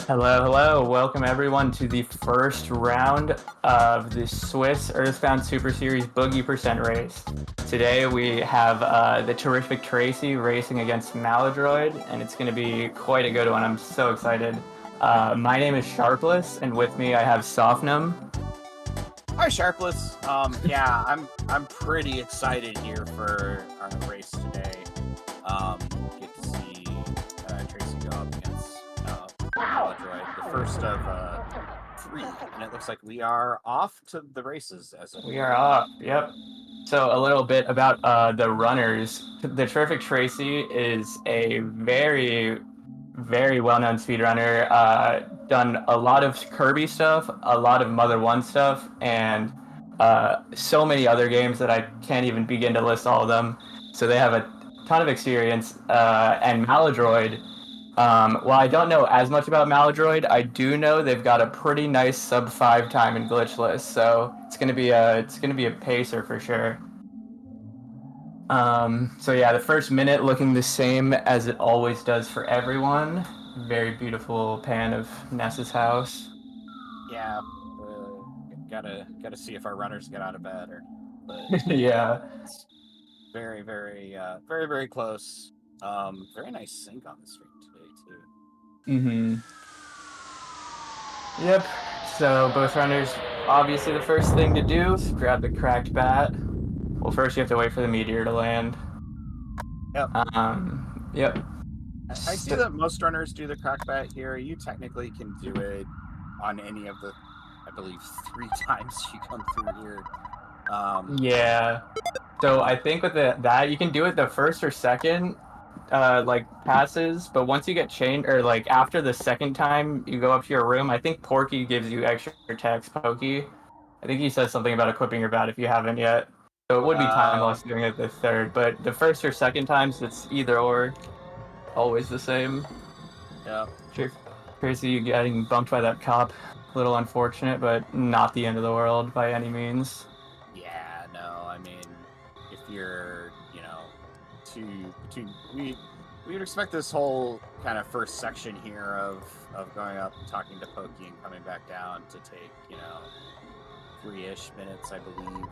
Hello, hello. Welcome everyone to the first round of the Swiss Earthbound Super Series Boogie Percent race. Today we have the Terrific Tracy racing against Malladroid, and it's going to be quite a good one. I'm so excited. My name is Sharpless, and with me I have Sofnum. Hi, Sharpless. Yeah, I'm pretty excited here for our race today. Get to see Tracy go up against malladroid, the first of three, and it looks like we are off to the races as of We are off. Yep. So a little bit about the runners. The Terrific Tracy is a very well-known speedrunner. Done a lot of Kirby stuff, a lot of Mother One stuff, and so many other games that I can't even begin to list all of them. So they have a ton of experience. And Malladroid, while I don't know as much about Malladroid, I do know they've got a pretty nice sub 5 time in glitchless. So it's gonna be a pacer for sure. So yeah, the first minute looking the same as it always does for everyone. Very beautiful pan of Ness's house. Yeah, gotta see if our runners get out of bed but Yeah. it's very close. Very nice sync on the stream today too. Mm-hmm. Yep. So both runners, obviously the first thing to do is grab the cracked bat. Well, first you have to wait for the meteor to land. Yep. Yep. I see that most runners do the crackbat here. You technically can do it on any of the, I believe, 3 times you come through here. Yeah. So I think with that you can do it the first or second like passes, but once you get chained or like after the second time you go up to your room, I think Porky gives you extra text. Pokey, I think he says something about equipping your bat if you haven't yet. So it would be time uh, loss doing it the third, but the first or second times it's either or, always the same. yeah, Sure, crazy getting bumped by that cop. A little unfortunate, but not the end of the world by any means. yeah. No, I mean, if you're, we would expect this whole kind of first section here of going up, talking to Pokey, and coming back down to take 3-ish minutes, I believe.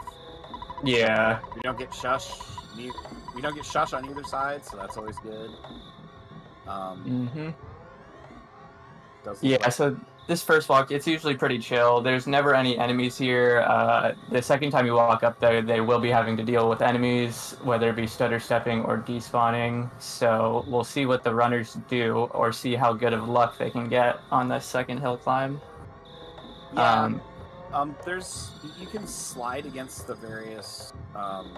Yeah. We don't get shush. We don't get shush on either side, so that's always good. Mm-hmm. Does look Yeah, like so this first walk, it's usually pretty chill. There's never any enemies here. The second time you walk up there, they will be having to deal with enemies, whether it be stutter stepping or despawning. So we'll see what the runners do, or see how good of luck they can get on the second hill climb. yeah. Um, There's you can slide against the various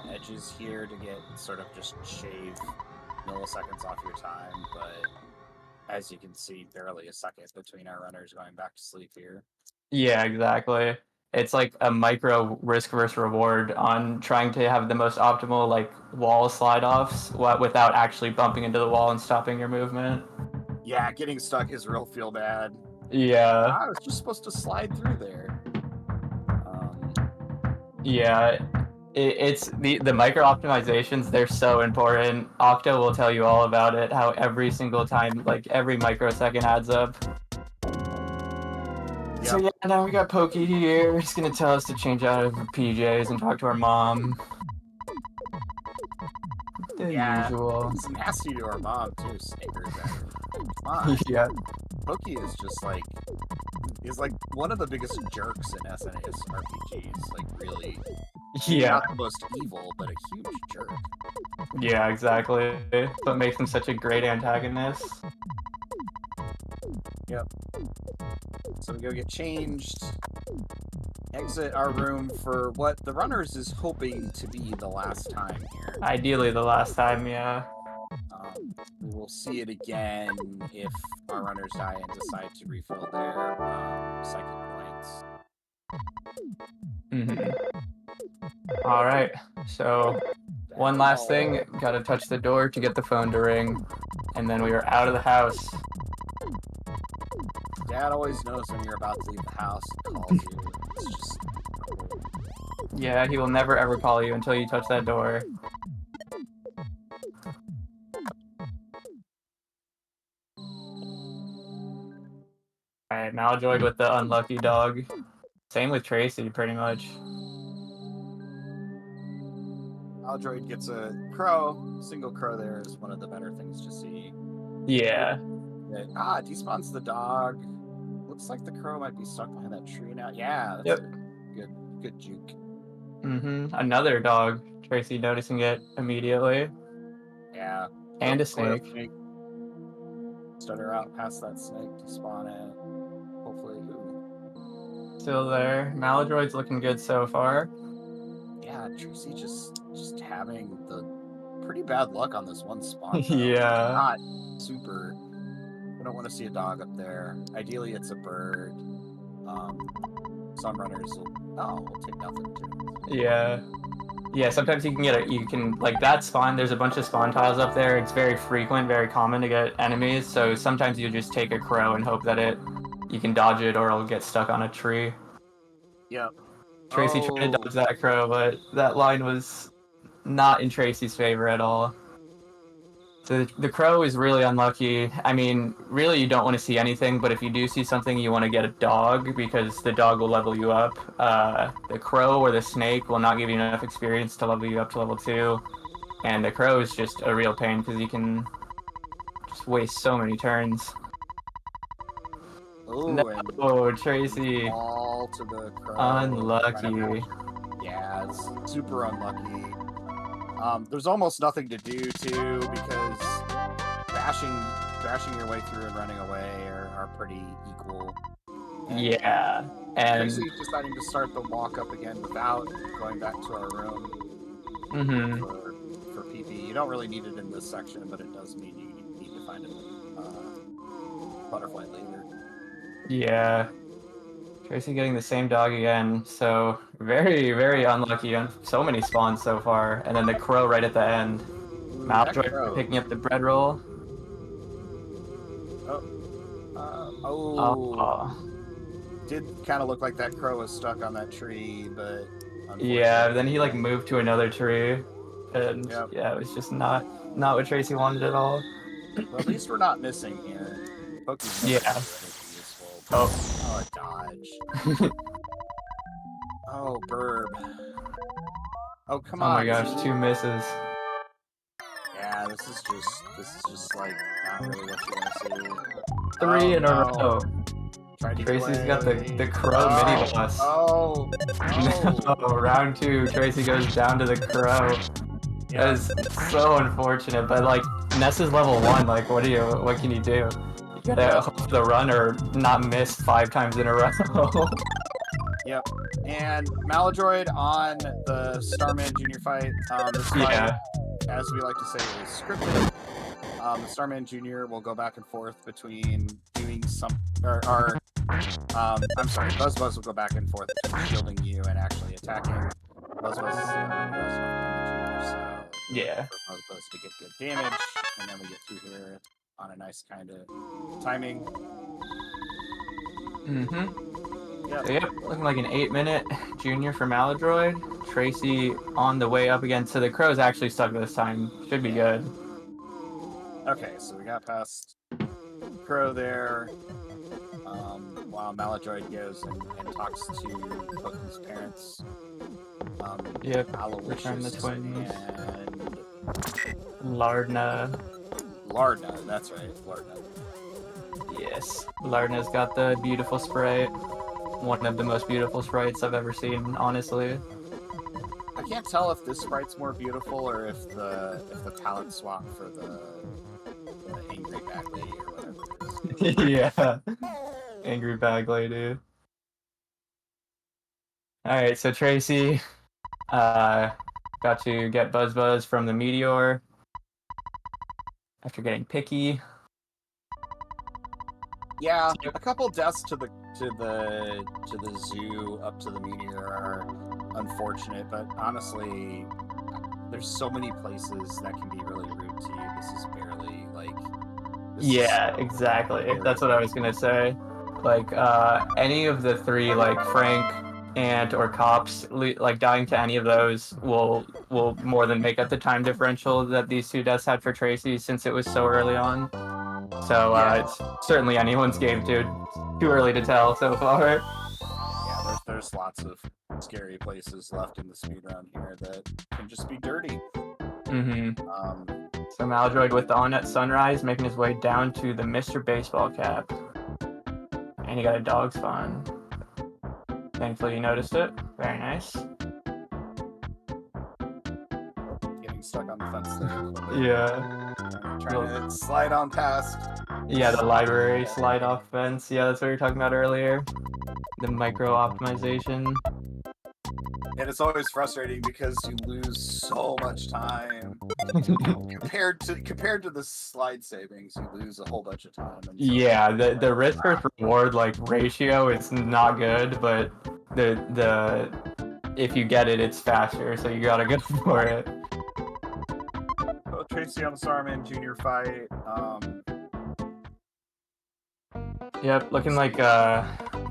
edges here to get sort of just shave milliseconds off your time, but as you can see, barely a second between our runners going back to sleep here. yeah, exactly. It's like a micro risk versus reward on trying to have the most optimal like wall slide offs without actually bumping into the wall and stopping your movement. Yeah, getting stuck is real feel bad. Yeah. I was just supposed to slide through there. Yeah, it's the micro optimizations. They're so important. Octo will tell you all about it. How every single time, like every microsecond, adds up. So Yep. yeah, now we got Pokey here. He's gonna tell us to change out of PJs and talk to our mom. The Yeah. usual. It's nasty to our mom too. Snickers at her. Come on. Yeah. Pokey is just like he's like one of the biggest jerks in SNES RPGs. Like really, maybe Yeah. not the most evil, but a huge jerk. Yeah. Exactly. What makes him such a great antagonist. Yep. So we go get changed, exit our room for what the runners is hoping to be the last time here. Ideally, the last time. Yeah. We will see it again if our runners die and decide to refill their psychic points. All right. So one last thing, gotta touch the door to get the phone to ring, and then we are out of the house. Dad always knows when you're about to leave the house and calls you. It's just Yeah, he will never ever call you until you touch that door. Alright, Malladroid with the unlucky dog. Same with Tracy, pretty much. Malladroid gets a crow. Single crow there is one of the better things to see. Yeah. Despawns the dog. Looks like the crow might be stuck behind that tree now. Yeah, that's Yep. a good juke. Another dog. Tracy noticing it immediately. Yeah. And a Clear snake. Stutter out past that snake, despawn it. Hopefully. Ooh. Still there. Malladroid's looking good so far. Yeah, Tracy just having the pretty bad luck on this one spawn. Yeah. Not super. I don't want to see a dog up there. Ideally, it's a bird. Some runners will take nothing to it. Yeah. Yeah, sometimes you can like that spawn, there's a bunch of spawn tiles up there. It's very frequent, very common to get enemies, so sometimes you just take a crow and hope that you can dodge it or it'll get stuck on a tree. Yep. Tracy tried to dodge that crow, but that line was not in Tracy's favor at all. So the crow is really unlucky. I mean, really you don't want to see anything, but if you do see something, you want to get a dog because the dog will level you up. The crow or the snake will not give you enough experience to level you up to level 2. And the crow is just a real pain because you can just waste so many turns. No, Tracy. All to the crow. Unlucky. Yeah, it's super unlucky. There's almost nothing to do too because bashing your way through and running away are pretty equal. And yeah, and Tracy's deciding to start the walk up again without going back to our room. For PP, you don't really need it in this section, but it does mean you need to find a butterfly later. Yeah. Tracy getting the same dog again, so very, very unlucky on so many spawns so far. And then the crow right at the end. Malladroid picking up the bread roll. Did kind of look like that crow was stuck on that tree, but yeah, then he like moved to another tree, and yeah, it was just not what Tracy wanted at all. Well, at least we're not missing here. Yeah. Oh, a dodge. Oh, burb. Oh, come on. Oh my gosh, 2 misses. Yeah, this is just like not really what you want to see. 3 in a row. Tracy's got the crow mini boss. No, round 2, Tracy goes down to the crow. That is so unfortunate, but like Ness is level 1, like what can you do? You gotta hope for the run or not miss 5 times in a row. Yep. And Malladroid on the Starman Jr. fight. This fight, as we like to say, is scripted. The Starman Jr. will go back and forth between doing Buzz will go back and forth between shielding you and actually attacking. Buzz is the Jr., so yeah, for Buzz to get good damage, and then we get through here on a nice kind of timing. So, yep, looking like an 8-minute junior for Malladroid. Tracy on the way up again. So the crow's actually stuck this time. Should be good. Okay, so we got past Crow there. While Malladroid goes and talks to Boogey's parents. Yep, return the twins. And Lardna, that's right, Lardna. Yes, Lardna's got the beautiful sprite. One of the most beautiful sprites I've ever seen, honestly. I can't tell if this sprite's more beautiful or if the talent swap for the angry bag lady or whatever it is. Yeah, angry bag lady. Alright, so Tracy got to get Buzz from the meteor after getting picky. Yeah, a couple deaths to the zoo up to the meteor are unfortunate, but honestly, there's so many places that can be really rude to you. This is barely like. Yeah, exactly. That's what I was gonna say. Like any of the 3, like Frank, Ant, or Cops, like dying to any of those will more than make up the time differential that these 2 deaths had for Tracy since it was so early on. So it's certainly anyone's game, dude. Too early to tell so far. Yeah, there's lots of scary places left in the speedrun here that can just be dirty. Mm-hmm. Um, So Malladroid with the on at sunrise, making his way down to the Mr. Baseball cap. And he got a dog spawn. Thankfully you noticed it. Very nice. getting stuck on the fence there. Yeah. Trying to slide on past. Yeah, the library slide off fence. Yeah, that's what we were talking about earlier. The micro optimization. And it's always frustrating because you lose so much time compared to the slide savings. You lose a whole bunch of time. And so Yeah, the risk versus reward like ratio is not good, but the if you get it, it's faster, so you gotta go for it. Tracy on the Starman Junior fight. Yep, looking like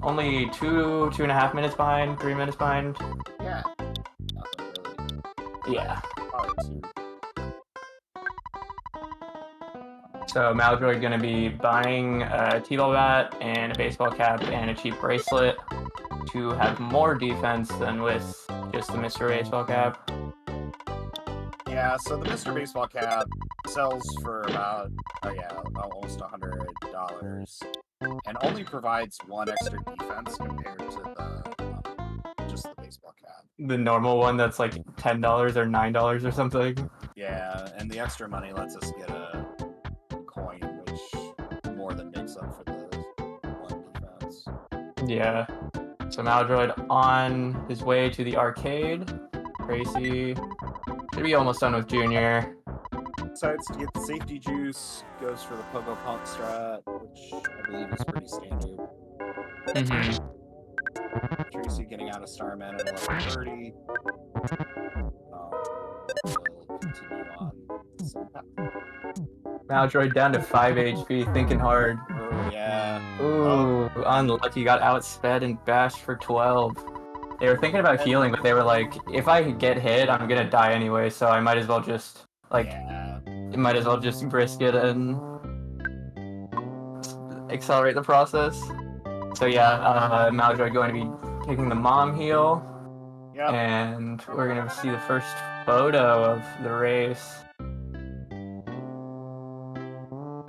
only 2.5 minutes behind, 3 minutes behind. Yeah, nothing really. Yeah. Probably 2. So Malladroid gonna be buying a T-ball bat and a baseball cap and a cheap bracelet to have more defense than with just the Mr. Baseball cap. Yeah, so the Mr. Baseball cap sells for about almost $100, and only provides 1 extra defense compared to the just the baseball cap. The normal one that's like $10 or $9 or something. Yeah, and the extra money lets us get a coin, which more than makes up for the 1 defense. Yeah. So Malladroid on his way to the arcade. Tracy should be almost done with Junior. Decides to get the safety juice, goes for the Pogo Pump strat, which I believe is pretty standard. Mm-hmm. Tracy getting out of Starman at 11:30. We'll continue on. Malladroid down to 5 HP, thinking hard. Oh, yeah. Ooh, unlucky, got outsped and bashed for 12. They were thinking about healing, but they were like, if I get hit, I'm gonna die anyway, so I might as well just, like, might as well just risk it and accelerate the process. So yeah, Malladroid going to be taking the mom heal. Yep. And we're gonna see the first photo of the race.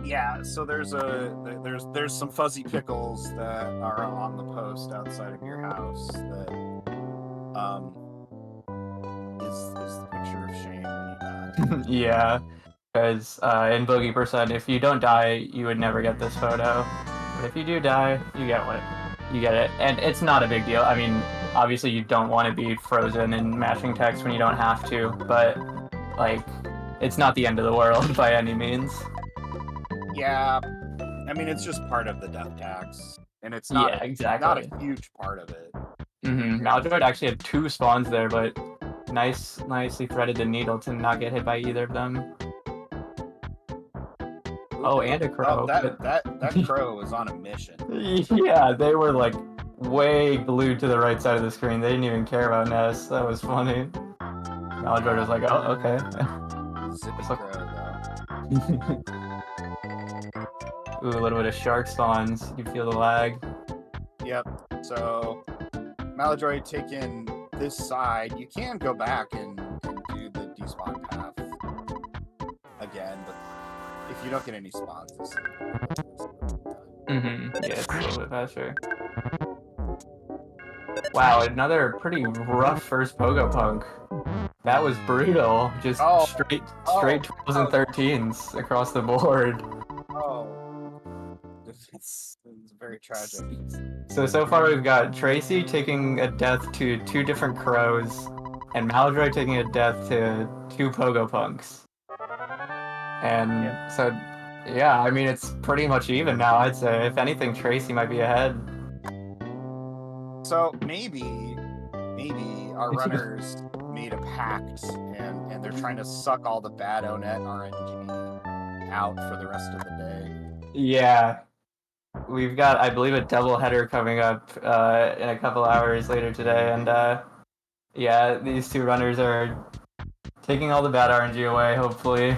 Yeah, so there's some fuzzy pickles that are on the post outside of your house that is the picture of shame when you die. Yeah, because in Boogey Percent, if you don't die, you would never get this photo. But if you do die, you get it, and it's not a big deal. I mean, obviously you don't want to be frozen in mashing text when you don't have to, but like, it's not the end of the world by any means. Yeah, I mean it's just part of the death tax, and it's not not a huge part of it. Mm-hmm. Malladroid actually had 2 spawns there, but nicely threaded the needle to not get hit by either of them. Oh, and a crow. Oh, that crow was on a mission. Yeah, they were like way glued to the right side of the screen. They didn't even care about Ness. That was funny. Malladroid was like, oh, okay. Zippy crow, though. Ooh, a little bit of shark spawns. You feel the lag. Yep. So Malladroid taking this side. You can go back and do the despawn path again, but if you don't get any spawns, this is yeah, it's a little bit faster. Wow, another pretty rough first Pogo Punk. That was brutal. Just straight 12s and 13s across the board. It's very tragic. So far we've got Tracy taking a death to 2 different crows, and Malladroid taking a death to 2 Pogo Punks. And so, yeah, I mean, it's pretty much even now, I'd say. If anything, Tracy might be ahead. So maybe our runners made a pact, and they're trying to suck all the bad Onet RNG out for the rest of the day. Yeah. We've got, I believe, a doubleheader coming up in a couple hours later today, and yeah, these 2 runners are taking all the bad RNG away, hopefully.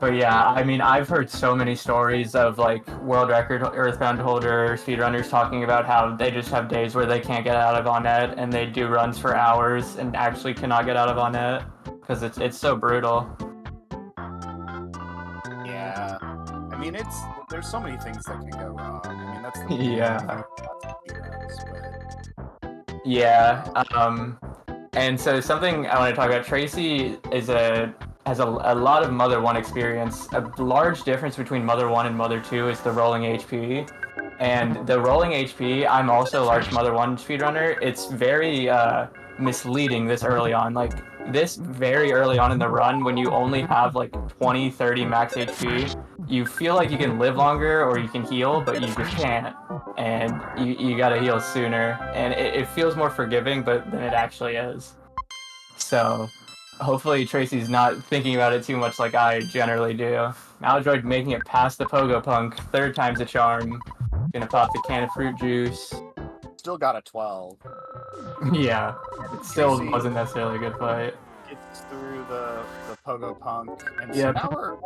But yeah, I mean, I've heard so many stories of like world record Earthbound holder speedrunners talking about how they just have days where they can't get out of on net and they do runs for hours and actually cannot get out of on net because it's so brutal. Yeah. I mean, there's so many things that can go wrong. I mean, that's the Yeah. but Yeah. And so something I want to talk about. Tracy has a lot of Mother 1 experience. A large difference between Mother 1 and Mother 2 is the rolling HP. And the rolling HP, I'm also a large Mother 1 speedrunner. It's very misleading this early on. Like, this very early on in the run, when you only have like 20, 30 max HP, you feel like you can live longer or you can heal, but you just can't. And you gotta heal sooner. And it feels more forgiving than it actually is. So hopefully Tracy's not thinking about it too much like I generally do. Malladroid making it past the Pogo Punk, third time's a charm. Gonna pop the can of fruit juice. still got a 12. Yeah, it still Tracy wasn't necessarily a good fight. gets through the Pogo Punk, and so Yep. now we're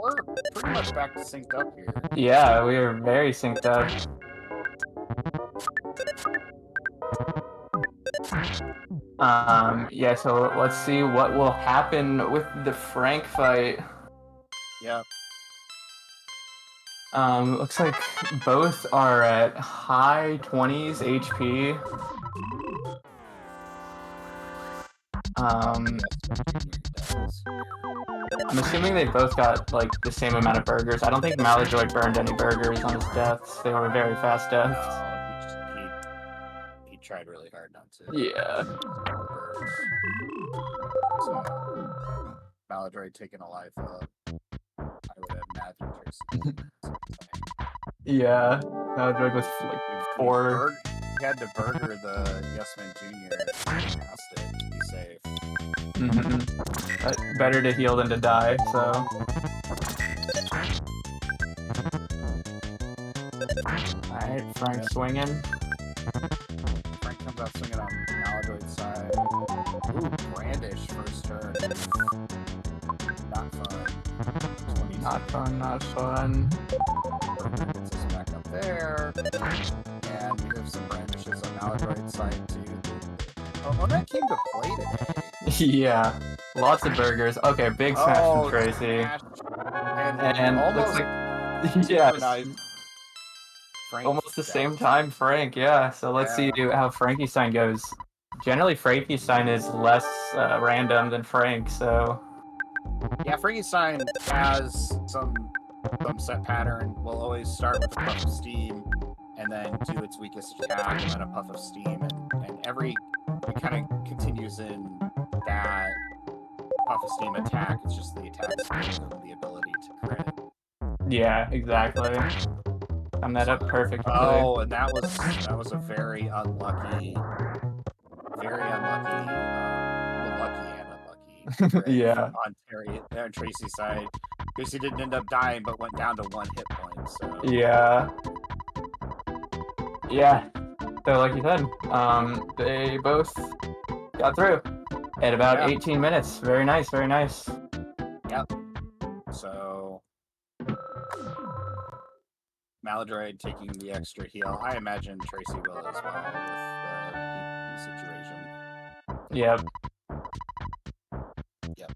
pretty much back to synced up here. Yeah, we are very synced up. Yeah, so let's see what will happen with the Frank fight. Yeah. Looks like both are at high 20s HP. I'm assuming they both got like the same amount of burgers. I don't think Malladroid burned any burgers on his deaths. They were very fast deaths. He tried really hard not to. Yeah. So, Malladroid taking a life up. I would imagine Tracy. Yeah. Malladroid was like 4. He had to burger the Yes Man Jr. Past it to be safe. Better to heal than to die, so. Alright, Frank swinging. Frank comes out swinging on Malladroid's side. Ooh, brandish first turn. Not fun. Not fun, not fun. Gets us back up there. And we have some brandishes on Malladroid's side too. Oh, that came to play today. Yeah. Lots of burgers. Okay, big smash from Tracy. And almost looks like yeah, Frank almost the same time Frank, yeah. So let's see how Frankenstein goes. Generally Frankenstein is less random than Frank, so yeah, Frankenstein has some set pattern. Will always start with a puff of steam and then do its weakest attack and then a puff of steam, and it kind of continues in that puff of steam attack. It's just the attack speed and the ability to crit. yeah, exactly. Sum that up perfectly. Oh, and that was a very unlucky, lucky and unlucky. Yeah. On Tracy's side, Tracy didn't end up dying, but went down to 1 hit point. So yeah. Yeah. So like you said, they both got through at about 18 minutes. Very nice, very nice. Yep. So Malladroid taking the extra heal. I imagine Tracy will as well with the PP situation. Yep. Yep.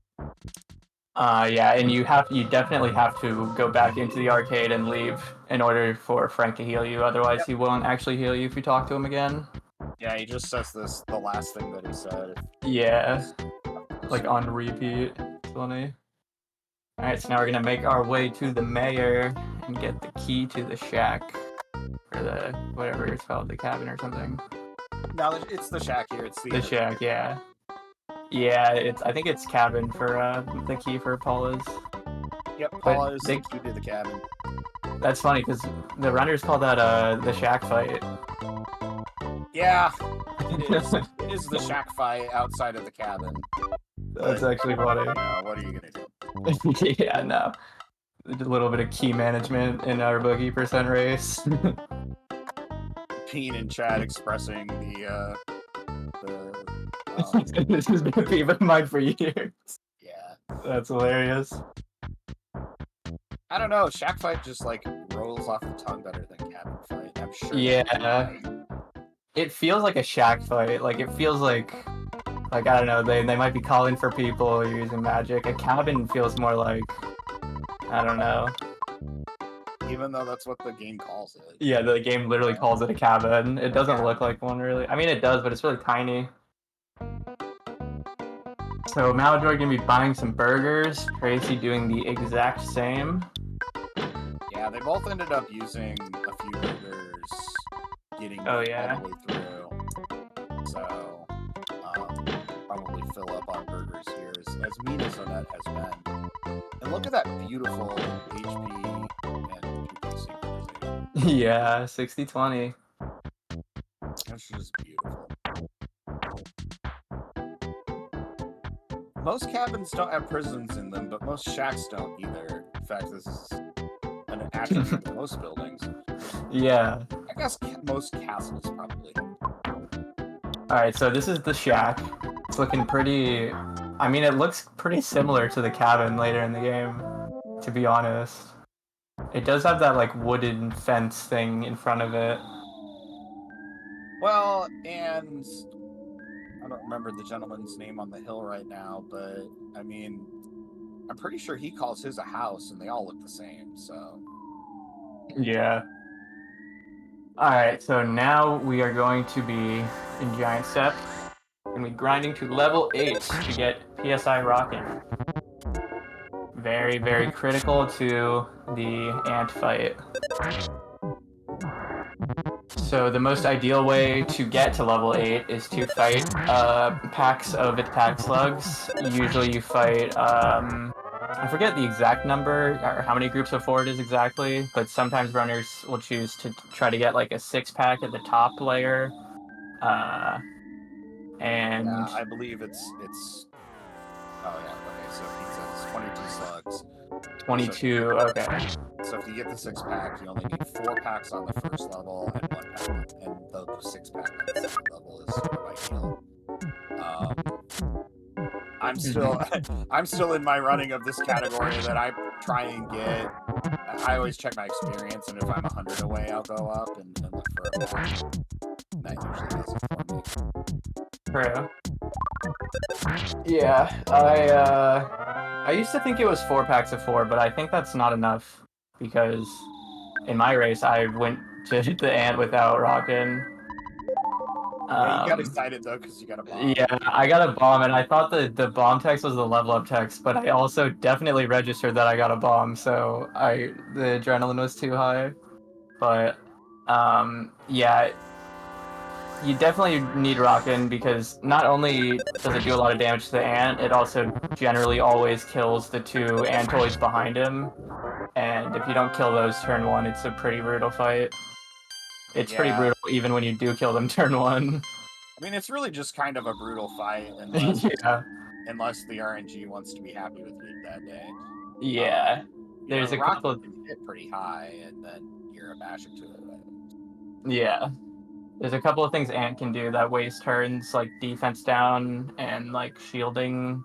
Yeah, and you definitely have to go back into the arcade and leave in order for Frank to heal you. Otherwise, he won't actually heal you if you talk to him again. Yeah, he just says the last thing that he said. Yeah, like on repeat. It's funny. All right, so now we're gonna make our way to the mayor and get the key to the shack, or the whatever it's called, the cabin or something. No, it's the shack here. It's the shack. Yeah. Yeah, I think it's cabin for the key for Paula's. Yep, Paula is the key to the cabin. That's funny because the runners call that the shack fight. Yeah, it is. It is the shack fight outside of the cabin. That's actually funny. What are you gonna do? Yeah, no. A little bit of key management in our Boogey % race. Peen and Chad expressing this has been a peeve of mine for years. Yeah. That's hilarious. I don't know. Shack fight just like rolls off the tongue better than cabin fight. I'm sure. Yeah, it feels like a shack fight. Like it feels like I don't know. They might be calling for people using magic. A cabin feels more like I don't know. Even though that's what the game calls it. Yeah, the game literally calls it a cabin. It doesn't Yeah. look like one really. I mean, it does, but it's really tiny. So Malladroid gonna be buying some burgers. Tracy doing the exact same. Yeah, they both ended up using a few burgers, getting Oh all yeah. the way through. So, probably fill up on burgers here, as mean as that has been. And look at that beautiful HP and PP synchronization. Yeah, 60-20. That's just beautiful. Most cabins don't have prisons in them, but most shacks don't either. In fact, this is an attribute of most buildings. Yeah. I guess most castles probably. Alright, so this is the shack. It's looking pretty... I mean, it looks pretty similar to the cabin later in the game, to be honest. It does have that, like, wooden fence thing in front of it. Well, and I don't remember the gentleman's name on the hill right now, but I mean, I'm pretty sure he calls his a house, and they all look the same. So Yeah. Alright, so now we are going to be in Giant Step, and we're grinding to level 8 to get PSI rocking. Very, very critical to the ant fight. So the most ideal way to get to level 8 is to fight packs of attack slugs. Usually you fight, I forget the exact number, or how many groups of 4 it is exactly, but sometimes runners will choose to try to get like a 6-pack at the top layer. And yeah, I believe it's. Oh yeah, okay. So he says 22 slugs. 22, okay. So if you get the 6-pack, you only need 4 packs on the first level and 1 pack, and the 6-pack on the second level is sort of ideal. I'm still in my running of this category that I try and get. I always check my experience, and if I'm 100 away, I'll go up and look for a pack. That usually does it for me. True. Yeah, I used to think it was 4 packs of 4, but I think that's not enough because in my race I went to the ant without rocking. Yeah, you got excited though because you got a bomb. Yeah, I got a bomb, and I thought the bomb text was the level up text, but I also definitely registered that I got a bomb, so the adrenaline was too high. But yeah, you definitely need rockin' because not only does it do a lot of damage to the ant, it also generally always kills the 2 antoids behind him. And if you don't kill those turn 1, it's a pretty brutal fight. It's pretty brutal even when you do kill them turn 1. I mean, it's really just kind of a brutal fight unless Yeah. unless the RNG wants to be happy with you that day. Yeah. There's a couple can hit pretty high, and then you're a basher to it. Yeah. There's a couple of things Ant can do that waste turns, like defense down and like shielding,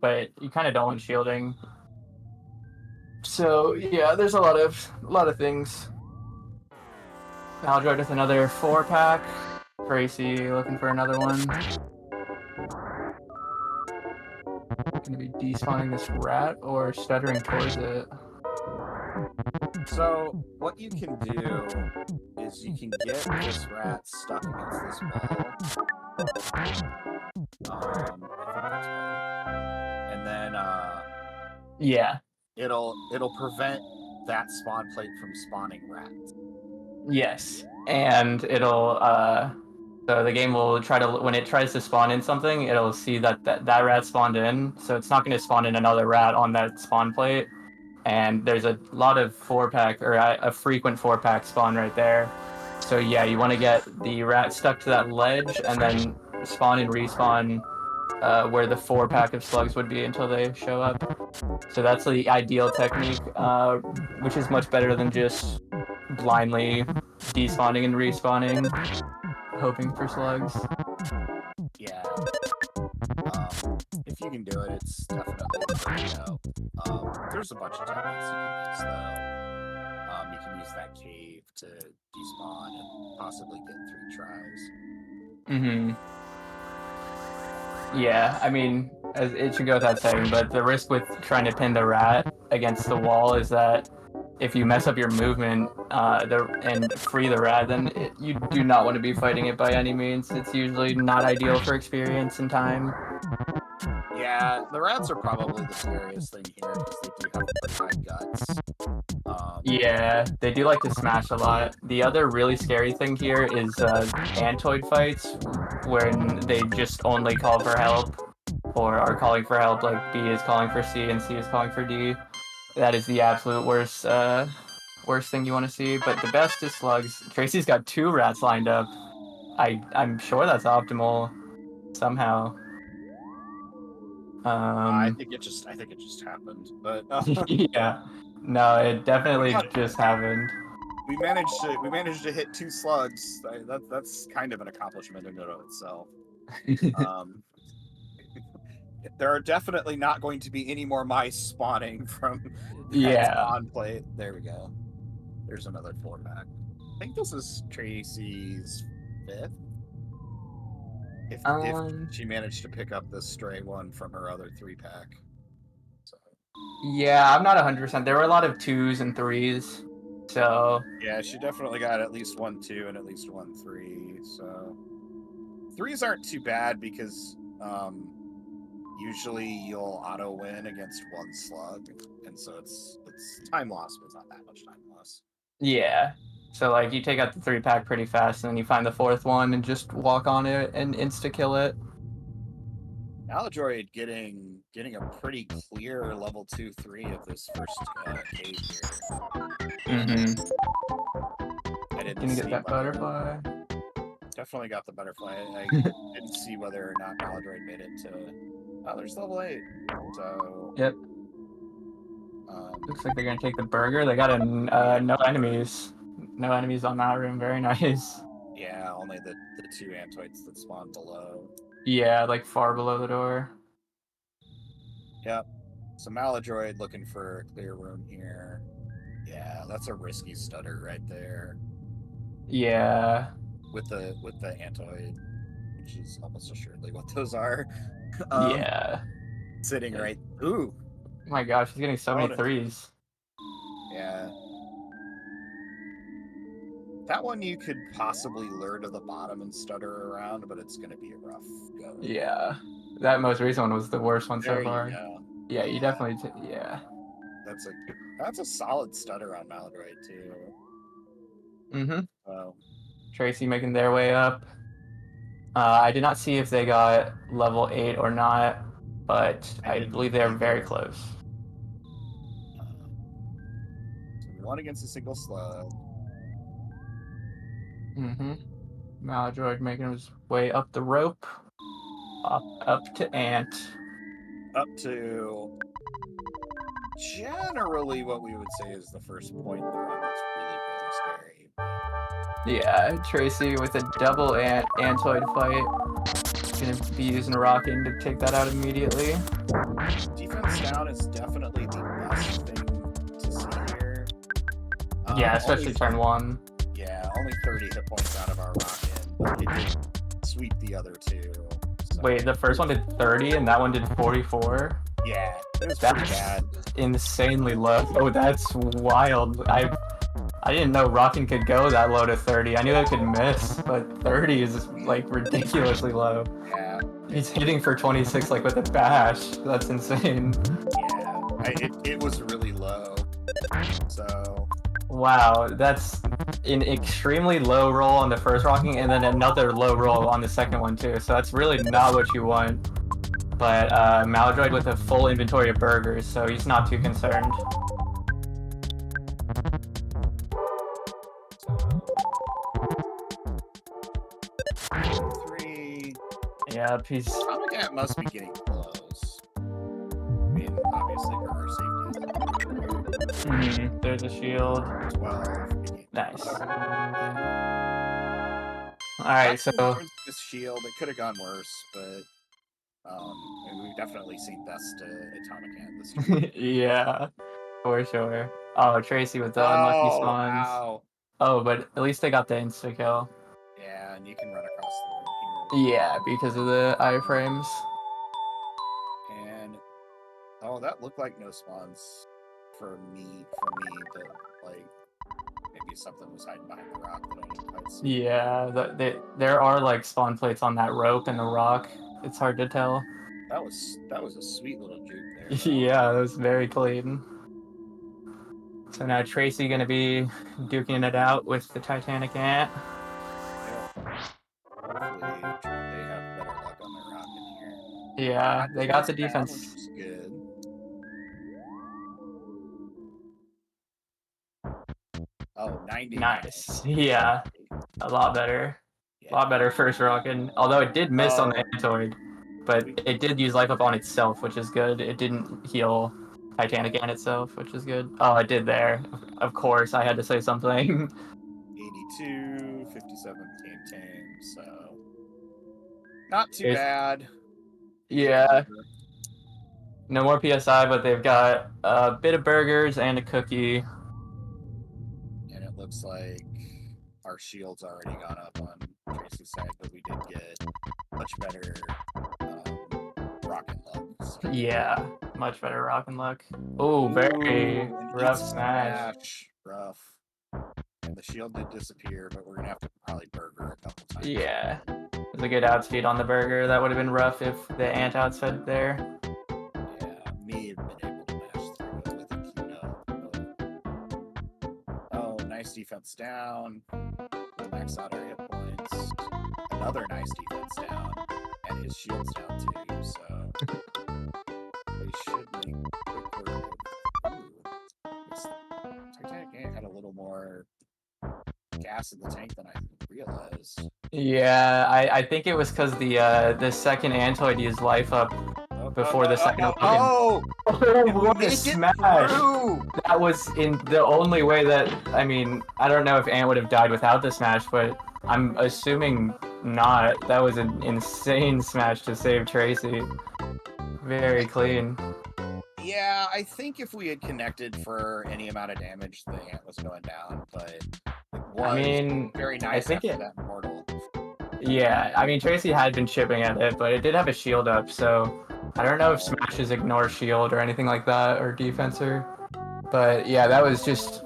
but you kind of don't want shielding. So yeah, there's a lot of things. Malladroid with another 4-pack. Tracy looking for another one. Gonna be despawning this rat or stuttering towards it. So what you can do is you can get this rat stuck against this wall. I think that's right. And then yeah, it'll prevent that spawn plate from spawning rats. Yes, and it'll so the game will try to, when it tries to spawn in something, it'll see that rat spawned in, so it's not going to spawn in another rat on that spawn plate. And there's a lot of 4-pack, or a frequent 4-pack spawn right there. So yeah, you want to get the rat stuck to that ledge, and then spawn and respawn where the 4-pack of slugs would be until they show up. So that's the ideal technique, which is much better than just blindly despawning and respawning, hoping for slugs. Yeah. If you can do it, it's definitely the way to go. there's a bunch of techniques you can use though. You can use that cave to despawn and possibly get 3 tries. Mm-hmm. Yeah, I mean, it should go without saying, but the risk with trying to pin the rat against the wall is that if you mess up your movement and free the rat, then you do not want to be fighting it by any means. It's usually not ideal for experience and time. Yeah, the rats are probably the scariest thing here because they do have pretty high guts. Yeah, they do like to smash a lot. The other really scary thing here is antoid fights, when they just only call for help, or are calling for help, like B is calling for C and C is calling for D. That is the absolute worst thing you want to see. But the best is slugs. Tracy's got 2 rats lined up. I'm sure that's optimal somehow. Um, I think it just happened, but yeah, no, it we definitely got just happened. we managed to hit 2 slugs. That's kind of an accomplishment in and of itself. Um, there are definitely not going to be any more mice spawning from that Yeah. spawn plate. There we go. There's another 4-pack. I think this is Tracy's 5th. If she managed to pick up this stray one from her other 3-pack. So Yeah, I'm not 100%. There were a lot of 2s and 3s, so yeah, she definitely got at least 1 2 and at least 1 3. So 3s aren't too bad because usually you'll auto win against 1 slug, and so it's time loss, but it's not that much time loss. yeah. So like you take out the 3-pack pretty fast, and then you find the 4th one and just walk on it and insta kill it. Malladroid getting a pretty clear level 2 3 of this first cave here. Mm-hmm. I didn't Can you get see that whether butterfly? definitely got the butterfly. I didn't see whether or not Malladroid made it to. Oh, there's level 8. So Yep. Looks like they're gonna take the burger. They got yeah, no enemies. No enemies on that room. Very nice. yeah, only the 2 antoids that spawn below. Yeah, like far below the door. Yep. So Malladroid looking for a clear room here. Yeah, that's a risky stutter right there. Yeah. With the antoid, which is almost assuredly what those are. Yeah. Sitting right. Ooh. Oh my gosh, he's getting so many Bonus. 3s. Yeah. That one you could possibly lure to the bottom and stutter around, but it's going to be a rough go. Yeah. That most recent one was the worst one so There you far. go. Yeah, you definitely. Yeah. That's a solid stutter on Malladroid too. Mm-hmm. So Tracy making their way up. I did not see if they got level 8 or not, but I I didn't believe they are very either. close. So 1 against a single slug. Mm-hmm. Maladroid making his way up the rope. Up to Ant. Up to generally what we would say is the first point in the run that's really, really scary. Yeah, Tracy with a double Antoid fight. Gonna be using Rockin' to take that out immediately. Defense down is definitely the best thing to see here. Yeah, especially turn 1. Yeah, only 30 hit points out of our Rockin', but it did sweep the other 2. So. Wait, the first one did 30 and that one did 44? Yeah, it was pretty bad. Insanely low. Oh, that's wild. I didn't know Rockin' could go that low to 30. I knew it could miss, but 30 is like ridiculously low. Yeah. He's hitting for 26 like with a bash. That's insane. Yeah, it was really low. So. Wow, that's an extremely low roll on the first rocking and then another low roll on the second one too. So that's really not what you want. But Maladroid with a full inventory of burgers, so he's not too concerned. So, 3. Yep, he's. Tomcat must be getting close. I mean, obviously, burger safety is There's a shield. 12. Nice. Alright, so. This shield, it could have gone worse, but we've definitely seen best Atomic Ant this year. Yeah. For sure. Oh, Tracy with the unlucky Oh, spawns. ow. Oh, but at least they got the insta kill. Yeah, and you can run across the room Yeah, because of the iframes. here. And oh, that looked like no spawns for me, but like maybe something was hiding behind the rock that I didn't quite see. Yeah, there are like spawn plates on that rope and the rock. It's hard to tell. That was a sweet little juke there. Yeah, that was very clean. So now Tracy gonna be duking it out with the Titanic Ant. Yeah. Hopefully they have better luck on their rock in here. Yeah, they got the Down, which defense. was good. Oh, 90. Nice. Yeah, a lot better. Yeah. A lot better first rocket. Although it did miss on the Oh. Antoid, but it did use life up on itself, which is good. It didn't heal Titanic Ant itself, which is good. Oh, it did there. Of course, I had to say something. 82, 57 tame, so not too It's- bad. Yeah. No more PSI, but they've got a bit of burgers and a cookie. And it looks like our shield's already gone up on Tracy's side, but we did get much better rocket luck. So. Yeah, much better rock and luck. Oh, very rough smash. Rough. And the shield did disappear, but we're gonna have to probably burger a couple times. Yeah. It was a good outspeed on the burger. That would have been rough if the ant outside there. Yeah, may have been able to mash through it with a Kino. Oh, nice defense down. We'll max out our hit points. Another nice defense down. And his shield's down too, so they should make quick work of. This Titanic Ant had a little more gas in the tank than I realized. Yeah, I think it was because the second Antoid used life up before the second rocket. Oh! What a smash! That was in the only way that, I mean, I don't know if Ant would have died without the smash, but I'm assuming not. That was an insane smash to save Tracy. Very clean. Yeah, I think if we had connected for any amount of damage, the Ant was going down, but it was I mean, very nice I think after that Immortal. Yeah, I mean, Tracy had been chipping at it, but it did have a shield up, so I don't know if smashes ignore shield or anything like that, or defensor. But yeah, that was just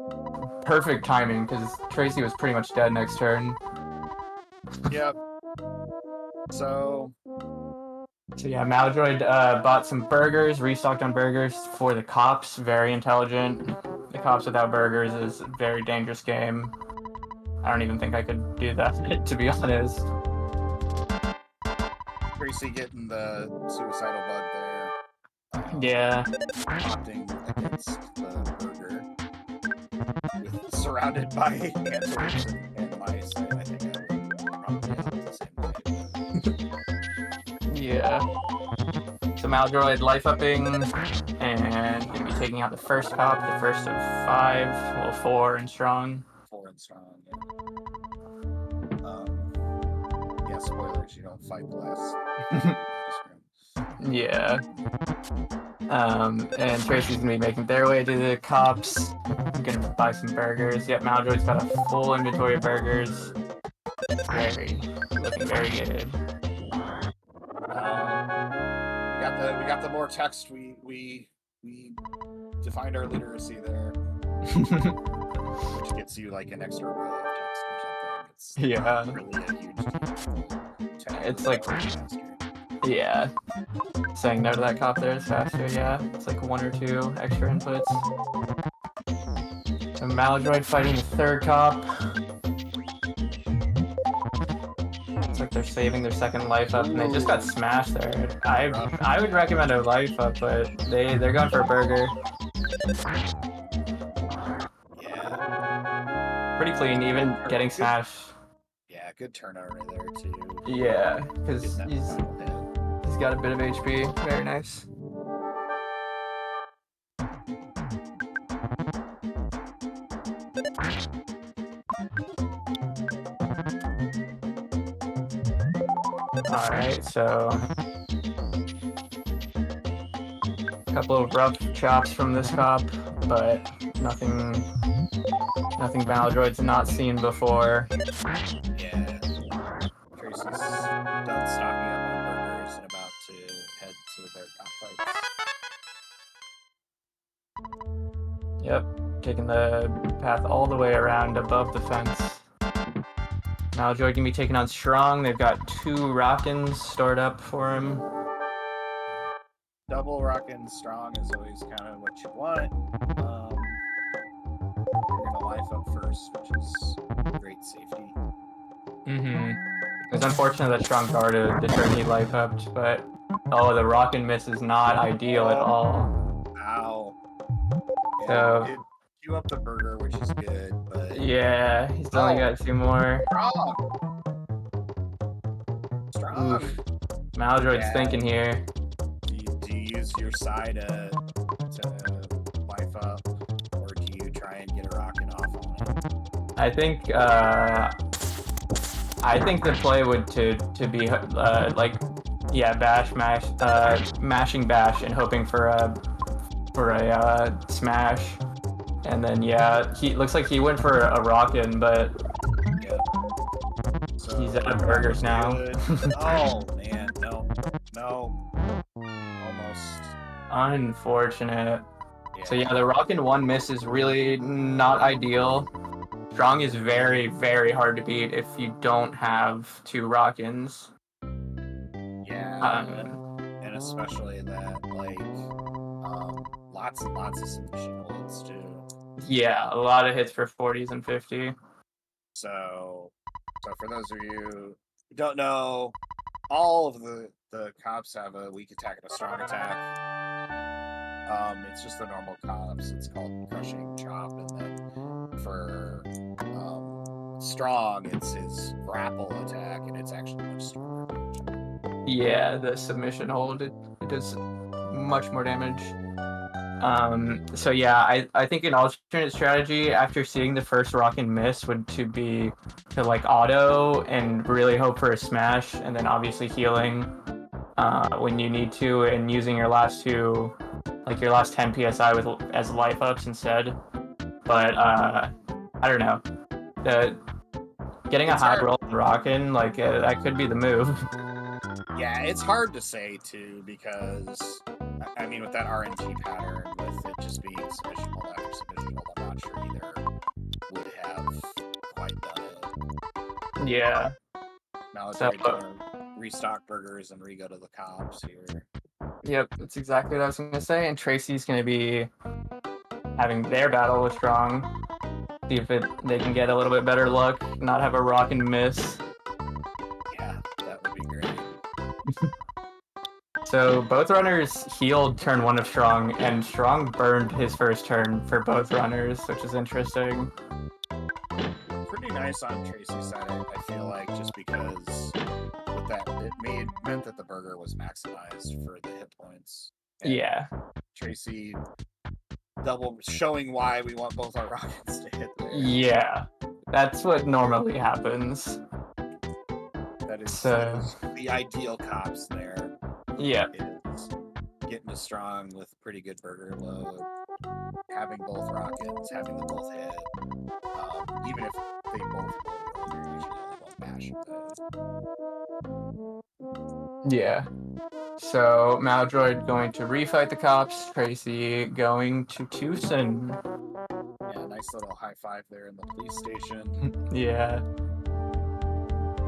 perfect timing, because Tracy was pretty much dead next turn. Yep. So yeah, malladroid bought some burgers, restocked on burgers for the cops. Very intelligent. The cops without burgers is a very dangerous game. I don't even think I could do that, to be honest. Tracy getting the suicidal bug there. Yeah. Opting against the burger. Surrounded by ants and mice. I think I would probably have the same way. Yeah. So malladroid life upping and gonna be taking out the first cop, the first of 5, well 4 and strong. 4 and strong, yeah, spoilers, you don't fight the last. Yeah. And Tracy's gonna be making their way to the cops. I'm gonna buy some burgers. Yep, malladroid's got a full inventory of burgers. Looking very good. We got the more text. We defined our literacy there, which gets you like an extra row of text or something. Yeah. Really a huge deal. It's like, yeah. Saying no to that cop there is faster, yeah. It's like 1 or 2 extra inputs. So malladroid fighting the third cop. It's like they're saving their second life up, and they just got smashed there. I would recommend a life up, but they're going for a burger. Yeah. Pretty clean, even getting smashed. Yeah, good turnover there too. Yeah, because he's got a bit of HP. Very nice. Alright, so a couple of rough chops from this cop. but nothing malladroid's not seen before. Yeah. Tracy's done stocking up on burgers and about to head to their cockfights. Yep, taking the path all the way around above the fence. Malladroid can be taken on strong. They've got 2 Rockins stored up for him. Double rockin' strong is always kind of what you want. You're gonna life up first, which is great safety. It's unfortunate that strong guarded the turn he life upped, but the Rockin' miss is not ideal at all. Ow. So It queue up the burger, which is good, but yeah, he's only got 2 more. Strong. Oof. Malladroid's thinking here. Do you use your side to life up, or do you try and get a rockin' off on it? I think the play would to be like, yeah, mashing bash and hoping for a smash, and then yeah, he looks like he went for a rockin', but Yeah. So he's out of burgers now. Oh man, no, almost. Unfortunate. Yeah. So yeah, the Rockin' 1 miss is really not ideal. Strong is very, very hard to beat if you don't have 2 Rockins. Yeah, and especially that, like, lots and lots of submission holds too. Yeah, a lot of hits for 40s and 50. So for those of you who don't know, all of the cops have a weak attack and a strong attack. It's just the normal cops. It's called crushing, chop, and then for strong, it's his grapple attack, and it's actually much stronger. Yeah, the submission hold, it does much more damage. So yeah, I think an alternate strategy after seeing the first Rockin' miss would be to like auto and really hope for a smash, and then obviously healing when you need to, and using your last 2, like your last 10 psi as life ups instead. But I don't know, getting a high roll and Rockin', like that could be the move. Yeah, it's hard to say too, because I mean, with that RNG pattern, with it just being submission hold after submission hold, I'm not sure either would have quite done it. Yeah. Now it's gonna restock burgers and re-go to the cops here. Yep, that's exactly what I was gonna say. And Tracy's gonna be having their battle with Strong. See if they can get a little bit better luck, not have a Rockin' miss. Yeah, that would be great. So both runners healed turn 1 of Strong, and Strong burned his first turn for both runners, which is interesting. Pretty nice on Tracy's side, I feel like, just because with that, it meant that the burger was maximized for the hit points. And yeah. Tracy double showing why we want both our rockets to hit there. Yeah, that's what normally happens. That is the ideal cops there. Yeah. Is getting a strong with pretty good burger load, having both rockets, having them both hit. Even if they both roll, you're usually only one bash of Yeah. So malladroid going to refight the cops, Tracy going to Tucson. Yeah, nice little high five there in the police station. Yeah.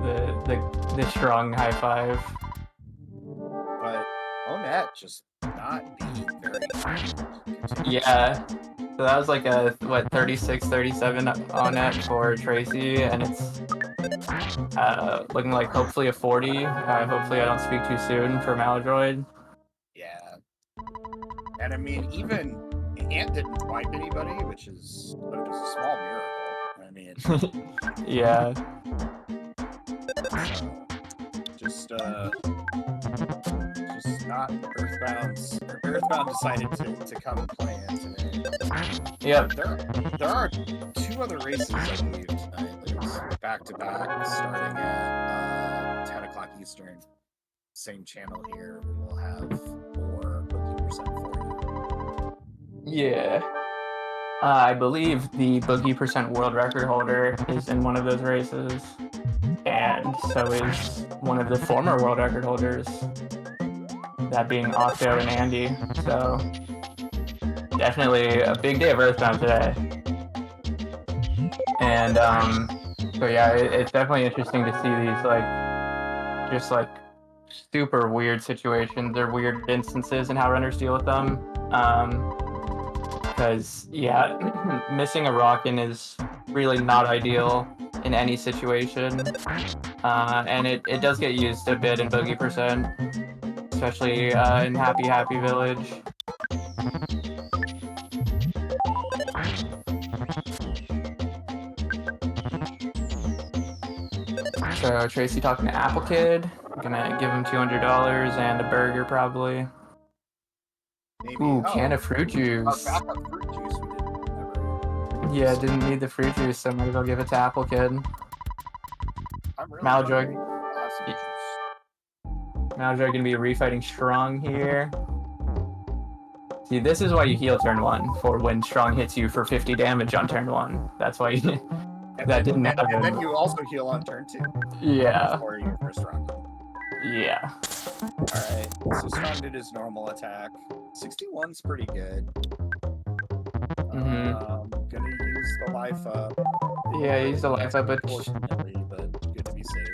The strong high five. But Onette just not being very good. Yeah. So that was like a 36-37 on net for Tracy, and it's looking like hopefully a 40. Hopefully I don't speak too soon for malladroid. Yeah. And I mean, even Ant didn't wipe anybody, but it was a small miracle. I mean, yeah. Just not Earthbound decided to come and play it today. Yep. There are 2 other races, I believe, tonight. There's back-to-back starting at 10 o'clock Eastern. Same channel here. We will have more Boogey% for you. Yeah. I believe the Boogey percent world record holder is in one of those races, and so is one of the former world record holders, that being Octo and Andy. So definitely a big day of Earthbound today. And so yeah, it's definitely interesting to see these just super weird situations or weird instances and how runners deal with them. Because yeah, missing a rockin' is really not ideal in any situation, and it does get used a bit in Bogey Percent, especially in Happy Happy Village. So Tracy talking to Apple Kid. I'm gonna give him $200 and a burger probably. Maybe. Ooh, can of fruit juice. Backup fruit juice. We didn't ever. Yeah, didn't need the fruit juice, so maybe I'll give it to Apple Kid. I'm really Malladroid. hungry. I'll have some juice. Malladroid gonna be refighting Strong here. See, this is why you heal turn 1, for when Strong hits you for 50 damage on turn 1. That's why you, that didn't happen. And then you also heal on turn 2. Yeah. Before your first round. Yeah. Alright, so Strong did his normal attack. 61's pretty good. Gonna use the life up. Yeah, use the life up, but good to be safe.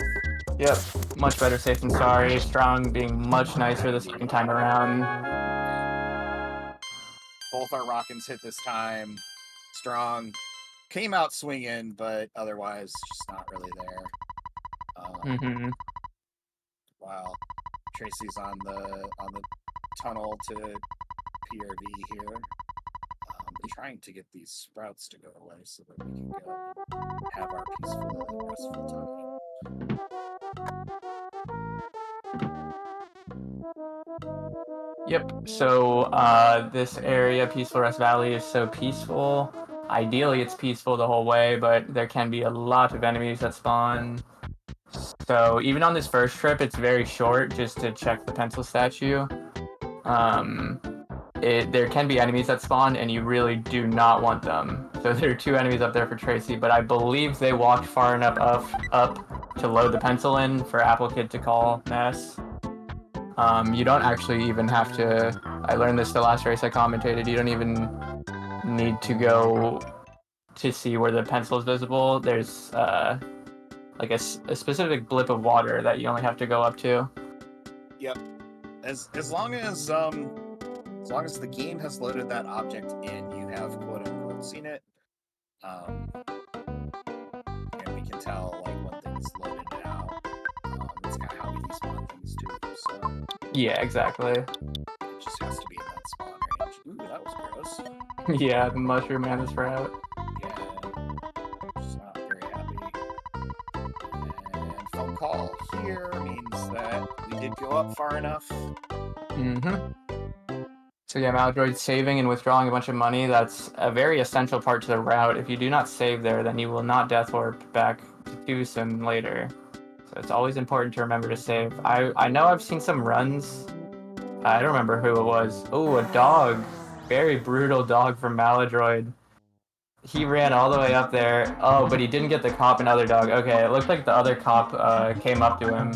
yep, much better safe than sorry. Strong being much nicer the second time around. Both our Rockins hit this time. Strong came out swinging, but otherwise just not really there. Wow, Tracy's on the tunnel to PRV here. Trying to get these sprouts to go away so that we can go have our peaceful, restful time. Yep, so this area, Peaceful Rest Valley, is so peaceful. Ideally, it's peaceful the whole way, but there can be a lot of enemies that spawn. So even on this first trip, it's very short just to check the pencil statue. There can be enemies that spawn, and you really do not want them. So there are 2 enemies up there for Tracy, but I believe they walked far enough up to load the pencil in for Apple Kid to call mess. You don't actually even have to... I learned this the last race I commentated. You don't even need to go to see where the pencil is visible. There's like a specific blip of water that you only have to go up to. Yep. As long as the game has loaded that object in, you have quote unquote seen it. And we can tell like when things loaded now. That's kind of how we despawn things too. So yeah, exactly. It just has to be in that spawn range. Ooh, that was gross. Yeah, the mushroom and the sprout. Yeah, just not very happy. And phone call here means that we did go up far enough. So yeah, Malladroid saving and withdrawing a bunch of money, that's a very essential part to the route. If you do not save there, then you will not Death Warp back to Doosan later. So it's always important to remember to save. I know I've seen some runs. I don't remember who it was. Oh, a dog. Very brutal dog from Malladroid. He ran all the way up there. Oh, but he didn't get the cop and other dog. Okay, it looked like the other cop came up to him.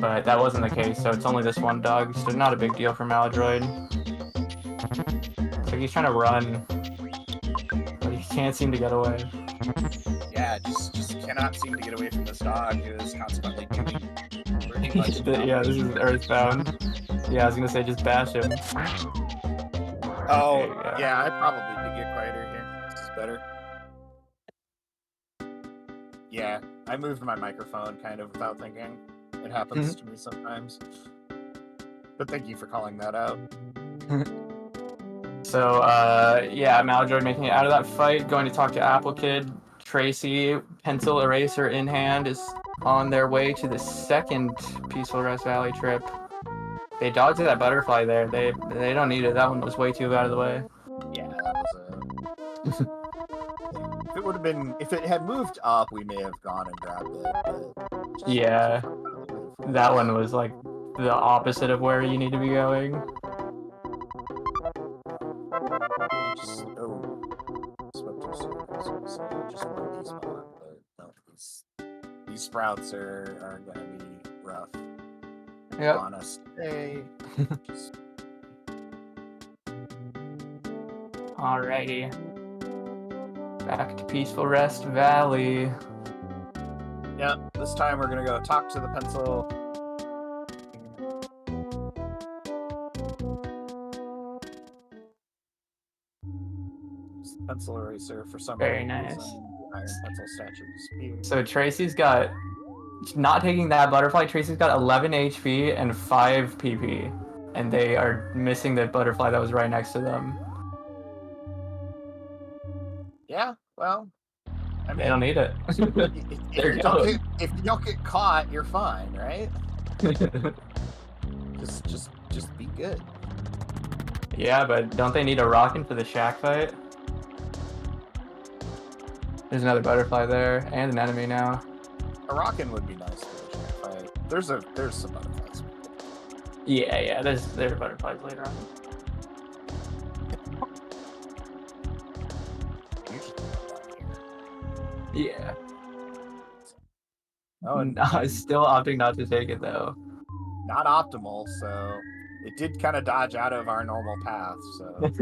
But that wasn't the case, so it's only this one dog, so not a big deal for Malladroid. So he's trying to run, but he can't seem to get away. Yeah, just cannot seem to get away from this dog who is consequently doing pretty much. Yeah, this is Earthbound. Yeah, I was gonna say just bash him. Oh, yeah, I probably did get quieter here. This is better. Yeah, I moved my microphone kind of without thinking. It happens to me sometimes. But thank you for calling that out. So, yeah, Malladroid making it out of that fight, going to talk to Apple Kid. Tracy, pencil eraser in hand, is on their way to the second Peaceful Rest Valley trip. They dodged that butterfly there. They don't need it. That one was way too out of the way. Yeah, that was a... If it would have been... If it had moved up, we may have gone and grabbed it. But yeah. That one was like the opposite of where you need to be going. These sprouts are gonna be rough Yep. on us today. Alrighty. Back to Peaceful Rest Valley. Yep, this time we're gonna go talk to the pencil. It's the pencil eraser for some Very reason. nice. The iron pencil statue disappeared. So Tracy's got, not taking that butterfly, Tracy's got 11 HP and 5 PP. And they are missing the butterfly that was right next to them. Yeah, well, I They don't mean, need it. They're going. if you don't get caught, you're fine, right? Just be good. Yeah, but don't they need a rockin' for the shack fight? There's another butterfly there, and an enemy now. A rockin' would be nice for the shack fight. There's some butterflies. Yeah, there are butterflies later on. Yeah. Oh, and no, still opting not to take it though. Not optimal, so it did kind of dodge out of our normal path. So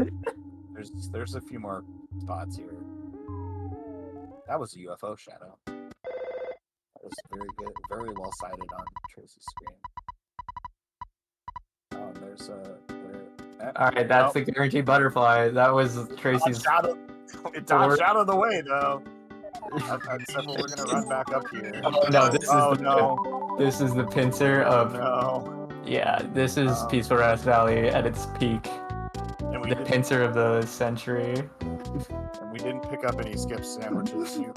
there's a few more spots here. That was a UFO shadow. That was very good, very well sighted on Tracy's screen. There's a. All right, that's the guaranteed butterfly. That was Tracy's. It dodged out of the way though. Except we're gonna run back up here. Oh no! This is the pincer of. No. Yeah, this is Peaceful Rest Valley at its peak. And the pincer of the century. And we didn't pick up any skip sandwiches. You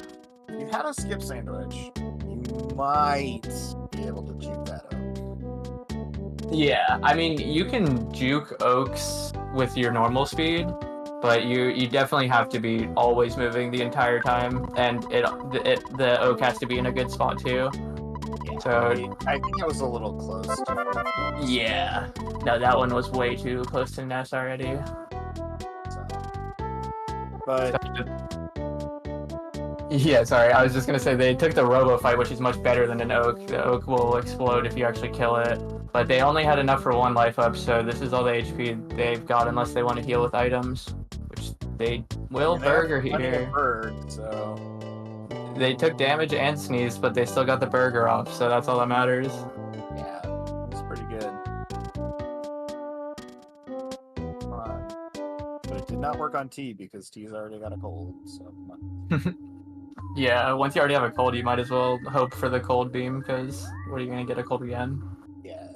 had a skip sandwich. You might be able to juke that oak. Yeah, I mean, you can juke oaks with your normal speed, but you definitely have to be always moving the entire time, and the oak has to be in a good spot too. Yeah, so I think it was a little close. Yeah, no, that one was way too close to nest already. But yeah, sorry, I was just gonna say they took the robo fight, which is much better than an oak. The oak will explode if you actually kill it, but they only had enough for 1 life up, so this is all the HP they've got unless they want to heal with items, which they will. Burger here. So they took damage and sneezed, but they still got the burger off, so that's all that matters. Yeah, it's pretty good. Come on. But it did not work on T because T's already got a cold, so come on. Yeah, once you already have a cold, you might as well hope for the cold beam, because what are you going to get a cold again? Yeah.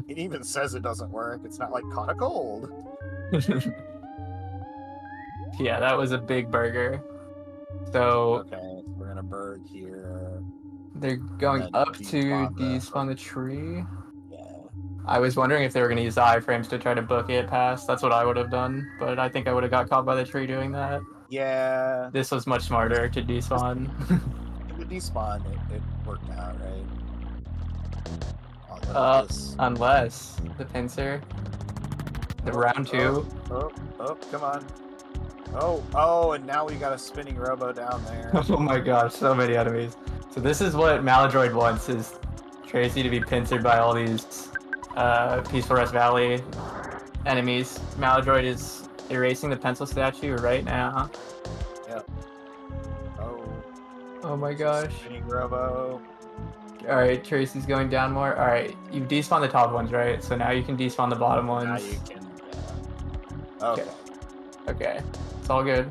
It even says it doesn't work. It's not like caught a cold. Yeah, that was a big burger. So okay, we're gonna bird here. They're going up to despawn the tree. Yeah. I was wondering if they were going to use the iframes to try to book it past. That's what I would have done, but I think I would have got caught by the tree doing that. Yeah. This was much smarter to despawn. The despawn, it worked out, right? Unless the pincer. The round 2. Oh, come on. Oh, and now we got a spinning robo down there. Oh my gosh, so many enemies. So this is what Malladroid wants, is Tracy to be pincered by all these Peaceful Rest Valley enemies. Malladroid is erasing the pencil statue right now. Yep. Oh my gosh. Spinning robo. Alright, Tracy's going down more. Alright, you've despawned the top ones, right? So now you can despawn the bottom ones. Now you can, yeah. Okay. It's all good.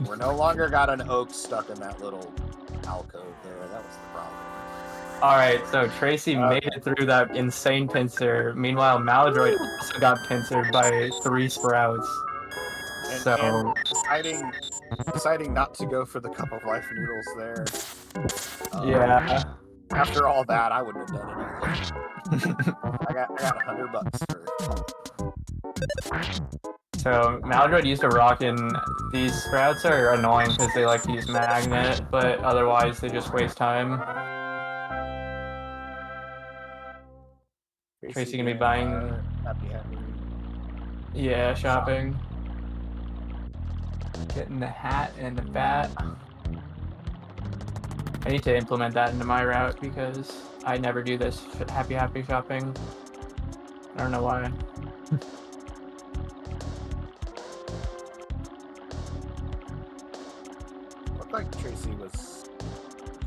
We're no longer got an oak stuck in that little alcove there. That was the problem. Alright, so Tracy made it through that insane pincer. Meanwhile, Malladroid also got pincered by 3 sprouts. And deciding not to go for the cup of life noodles there. Yeah. After all that, I wouldn't have done anything. I got $100 for it. So Malladroid used a rock, and these sprouts are annoying because they like to use magnet, but otherwise they just waste time. Tracy gonna be buying. Happy. Yeah, shopping. Getting the hat and the bat. I need to implement that into my route because I never do this happy shopping. I don't know why. Looked like Tracy was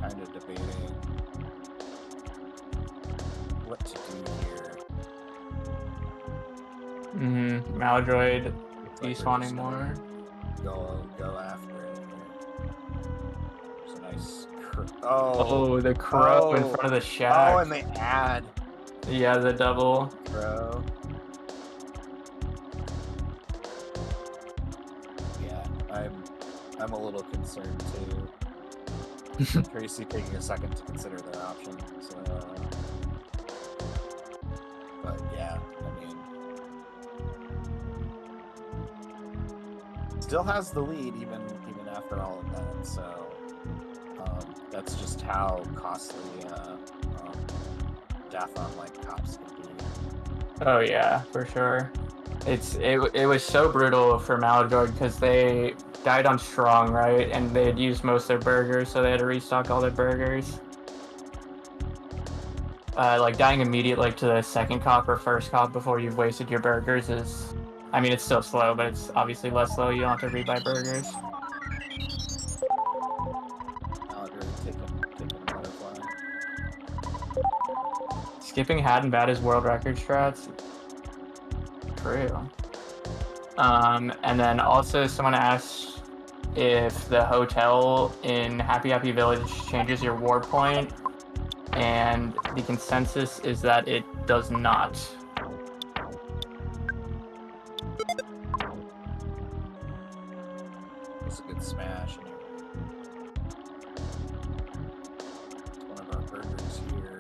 kind of debating what to do here. Malladroid Looks like we're despawning just more. go after it here. There's a nice oh. Oh, the crow in Oh. front of the Oh, shack. and they add Yeah, the double. crow. Yeah, I'm a little concerned too. Tracy taking a second to consider their options. But yeah, I mean, still has the lead even after all of that. So that's just how costly death on like cops can be. Oh yeah, for sure. It was so brutal for Malladroid because they died on strong, right? And they had used most of their burgers, so they had to restock all their burgers. Like dying immediately to the second cop or first cop before you've wasted your burgers is, I mean, it's still slow, but it's obviously less slow. You don't have to rebuy burgers. Malladroid taking a butterfly. Skipping had and bad is world record strats. True. And then also someone asked if the hotel in Happy Happy Village changes your war point, and the consensus is that it does not. It's a good smash. It's one of our burgers here.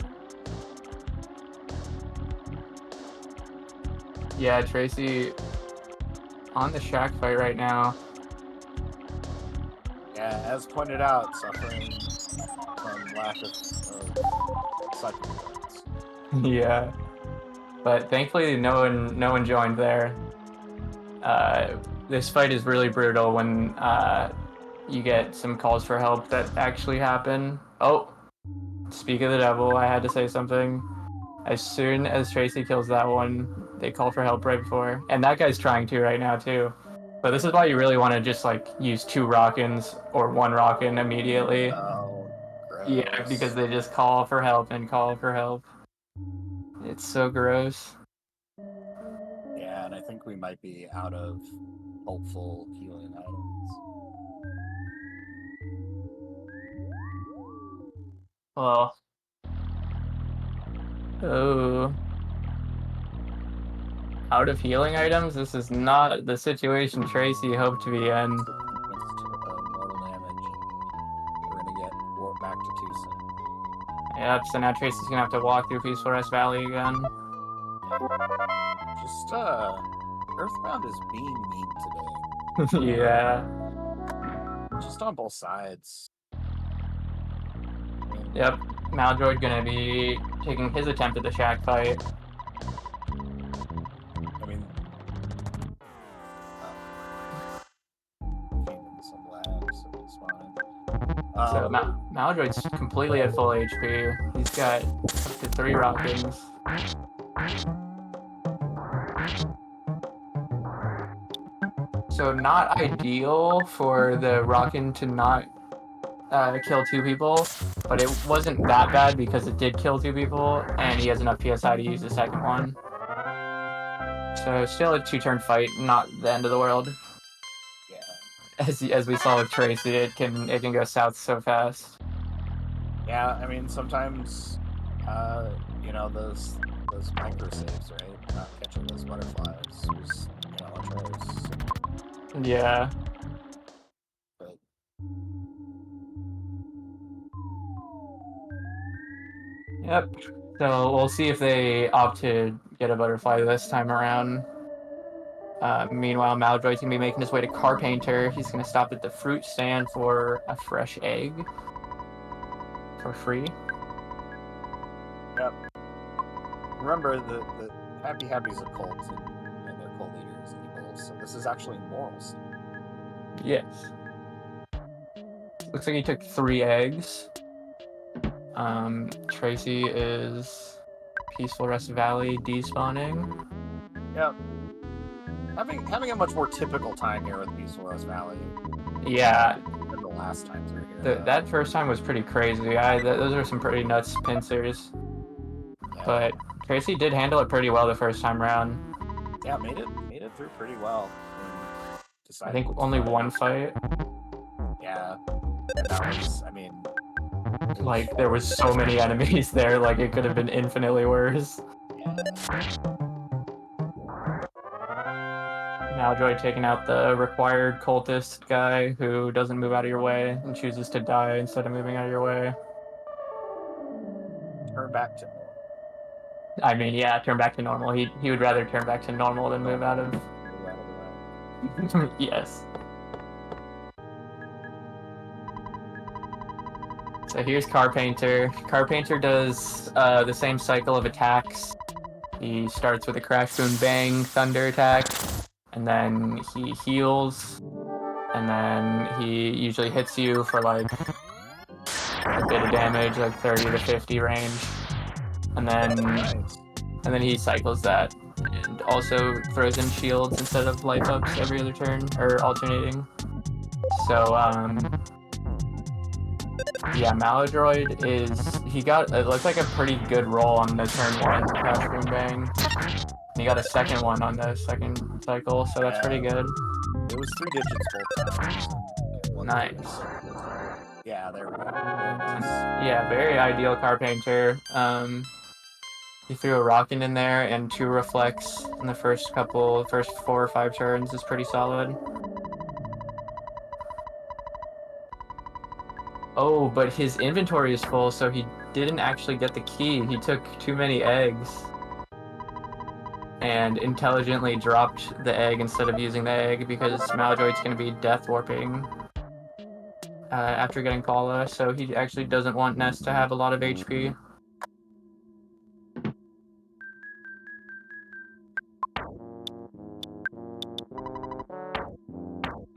Yeah, Tracy on the shack fight right now. Yeah, as pointed out, suffering from lack of cycle points. Yeah, but thankfully no one joined there. This fight is really brutal when you get some calls for help that actually happen. Oh, speak of the devil, I had to say something. As soon as Tracy kills that one, they call for help right before. And that guy's trying to right now too. But this is why you really want to just like use 2 Rockins or 1 Rockin immediately. Oh, Yeah, gross. because they just call for help and call for help. It's so gross. Yeah, and I think we might be out of helpful healing items. Well, oh, out of healing items? This is not the situation Tracy hoped to be in. Mortal damage. We're gonna get warped back to Tucson. Yep, so now Tracy's gonna have to walk through Peaceful Rest Valley again. Just Earthbound is being mean today. Yeah. Just on both sides. Yep, Malladroid gonna be taking his attempt at the shack fight. I mean, some lag, so it's fine. So Malladroid's completely at full HP. He's got up to 3 Rockins. So not ideal for the Rockin to not kill 2 people, but it wasn't that bad because it did kill 2 people, and he has enough PSI to use the second one. So still a 2-turn fight, not the end of the world. Yeah. As we saw with Tracy, it can go south so fast. Yeah, I mean sometimes, you know those micro saves, right? Not catching those butterflies was a choice. Yeah. But Yep. So we'll see if they opt to get a butterfly this time around. Meanwhile, Malladroid's gonna be making his way to Carpainter. He's gonna stop at the fruit stand for a fresh egg for free. yep. Remember the Happy Happy's a cult, and their cult leader is evil. So this is actually morals. Yes. Looks like he took 3 eggs. Tracy is Peaceful Rest Valley despawning. Yep. Having a much more typical time here with Peaceful Rose Valley. Yeah. Than the last time through here. That first time was pretty crazy. Those are some pretty nuts pincers. Yeah. But Tracy did handle it pretty well the first time around. Yeah, made it through pretty well. I think only one fight. Yeah. And that was, I mean... Like, there was so many enemies there, like, it could have been infinitely worse. Malladroid taking out the required cultist guy who doesn't move out of your way and chooses to die instead of moving out of your way. Turn back to normal. I mean, yeah, turn back to normal. He would rather turn back to normal than move out of... Yes. So here's Carpainter. Carpainter does the same cycle of attacks. He starts with a Crash Boom Bang Thunder attack, and then he heals, and then he usually hits you for like a bit of damage, like 30 to 50 range, and then he cycles that, and also throws in shields instead of life ups every other turn, or alternating. So yeah, Malladroid it looks like a pretty good roll on the turn 1 Crash Boom Bang. He got a second one on the second cycle, so that's pretty good. It was 3 digits both times. Nice. Yeah, there we go. Yeah, very ideal Carpainter. He threw a rocket in there, and 2 reflects in the first 4 or 5 turns is pretty solid. Oh, but his inventory is full, so he didn't actually get the key. He took too many eggs and intelligently dropped the egg instead of using the egg because Malladroid's going to be death warping after getting Paula, so he actually doesn't want Ness to have a lot of HP.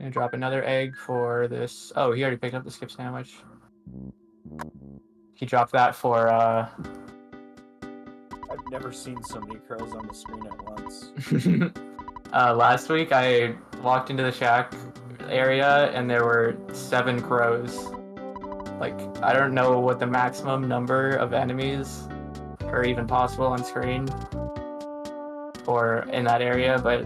Gonna drop another egg for this. Oh, he already picked up the skip sandwich. He dropped that for I've never seen so many crows on the screen at once. Last week I walked into the shack area and there were 7 crows. Like, I don't know what the maximum number of enemies are even possible on screen or in that area, but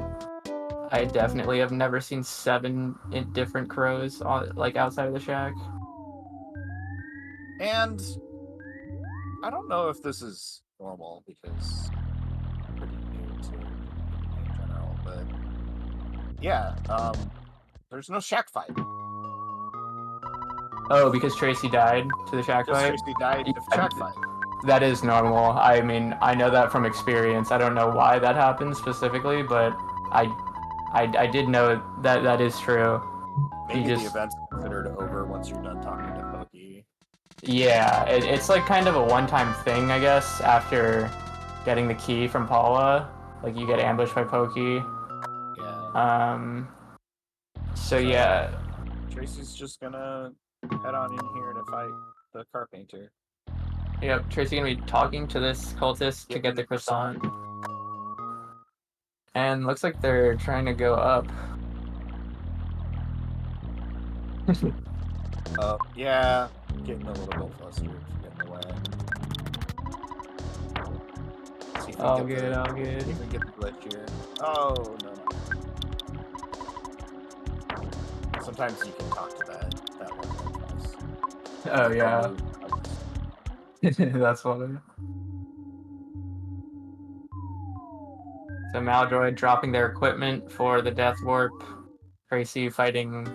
I definitely have never seen 7 different crows like outside of the shack. And I don't know if this is normal because I'm pretty new to in general, but yeah, there's no shack fight. Oh, because Tracy died to the shack fight? Tracy died to the shack fight. That is normal. I mean, I know that from experience. I don't know why that happened specifically, but I did know that is true. Maybe the event's considered over once you're done talking to Boogey. Yeah, it's like kind of a one-time thing, I guess, after getting the key from Paula. Like, you get ambushed by Pokey. Yeah. So yeah. Tracy's just gonna head on in here to fight the Carpainter. Yep, Tracy gonna be talking to this cultist to get the croissant. And looks like they're trying to go up. Yeah, getting a little bit flustered, getting away. All good. See if we get the glitch here. Oh, no. Sometimes you can talk to that one voice. Oh, yeah. That's funny. So Malladroid dropping their equipment for the Death Warp. Tracy fighting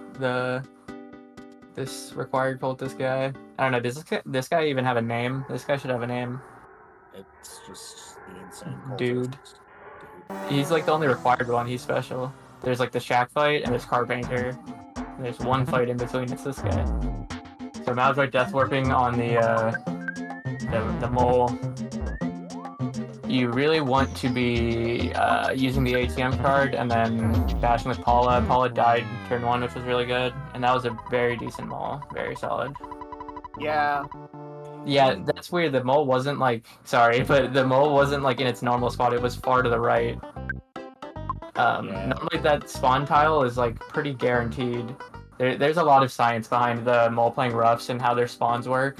this required cultist guy. I don't know, does this guy even have a name? This guy should have a name. It's just the insane cultist. Dude. He's like the only required one, he's special. There's like the shack fight and there's Carpainter. And there's one fight in between, it's this guy. So Malladroid death warping on the mole. You really want to be using the ATM card and then bashing with Paula. Paula died turn 1, which was really good, and that was a very decent mole, very solid. Yeah, Yeah, that's weird. The mole wasn't like, sorry, but the mole wasn't like in its normal spot. It was far to the right. Yeah. Normally that spawn tile is like pretty guaranteed. There's a lot of science behind the mole playing roughs and how their spawns work,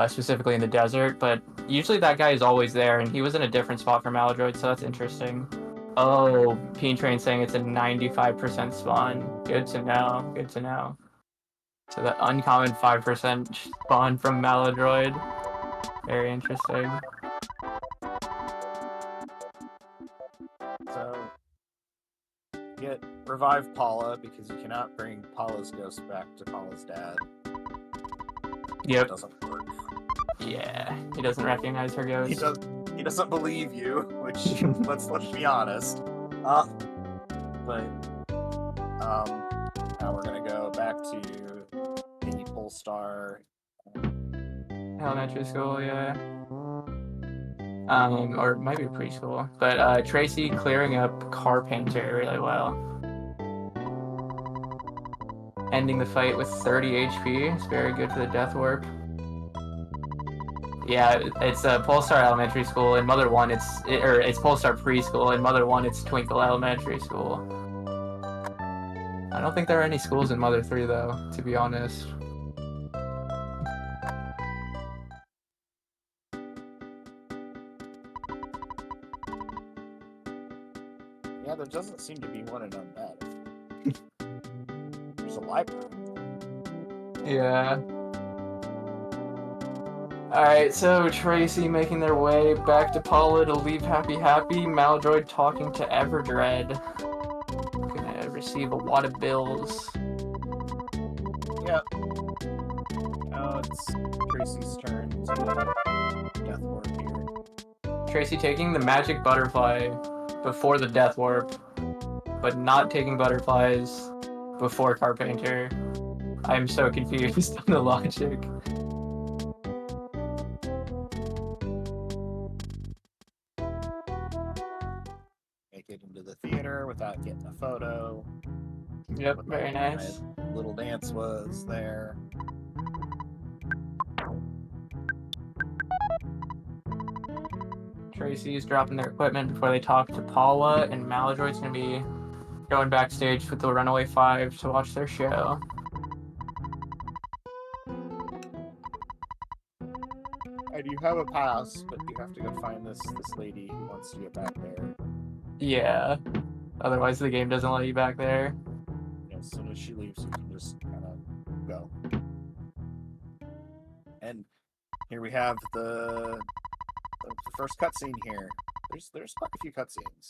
specifically in the desert. But usually that guy is always there, and he was in a different spot from malladroid, so that's interesting. Oh, Peen Train saying it's a 95% spawn. Good to know. Good to know. So the uncommon 5% spawn from malladroid. Very interesting. So get revive Paula because you cannot bring Paula's ghost back to Paula's dad. Yep. It doesn't work. Yeah, he doesn't recognize her ghost. He doesn't believe you, which let's be honest. But now we're gonna go back to the Polestar Elementary school, yeah. Or it might be preschool. But Tracy clearing up Car Painter really well. Ending the fight with 30 HP. It's very good for the Death Warp. Yeah, it's Polestar Elementary School. In Mother 1, it's Polestar Preschool. In Mother 1, it's Twinkle Elementary School. I don't think there are any schools in Mother 3, though, to be honest. Yeah, there doesn't seem to be one in Undead. There's a library. Yeah. Alright, so Tracy making their way back to Paula to leave Happy Happy. Malladroid talking to Everdread. Gonna receive a wad of bills. Yep. Now it's Tracy's turn to Death Warp here. Tracy taking the magic butterfly before the Death Warp, but not taking butterflies before Carpenter. I'm so confused on the logic. Make it into the theater without getting a photo. Yep, very nice. Little dance was there. Tracy's dropping their equipment before they talk to Paula, and Malladroid's gonna be going backstage with the Runaway Five to watch their show. And you have a pass, but you have to go find this lady who wants to get back there. Yeah. Otherwise, the game doesn't let you back there. As soon as she leaves, you can just kind of go. And here we have the first cutscene here. There's quite a few cutscenes.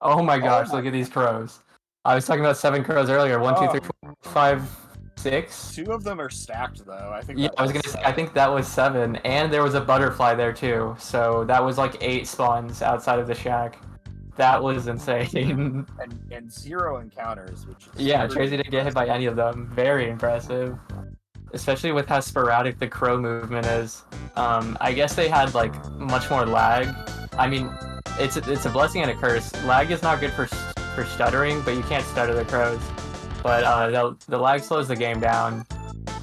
Oh my gosh, look at these crows. I was talking about 7 crows earlier. 1, 2, 3, 4, 5, 6. 2 of them are stacked though. I think. Yeah, I was gonna say, I think that was 7. And there was a butterfly there too. So that was like 8 spawns outside of the shack. That was insane. and 0 encounters, which is Yeah, Tracy didn't get hit by any of them. Very impressive. Especially with how sporadic the crow movement is. I guess they had like much more lag. I mean, it's a blessing and a curse. Lag is not good for stuttering, but you can't stutter the crows. But the lag slows the game down,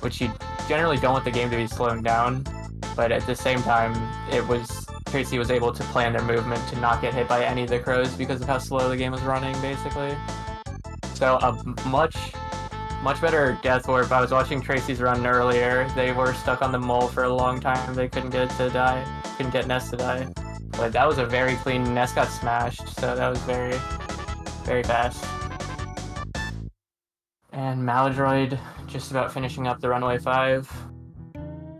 which you generally don't want the game to be slowing down. But at the same time, Tracy was able to plan their movement to not get hit by any of the crows because of how slow the game was running, basically. So a much better Death Warp. I was watching Tracy's run earlier. They were stuck on the mole for a long time. They couldn't get it to die. Couldn't get Ness to die. But that was a very clean... Ness got smashed, so that was very, very fast. And Malladroid just about finishing up the Runaway 5.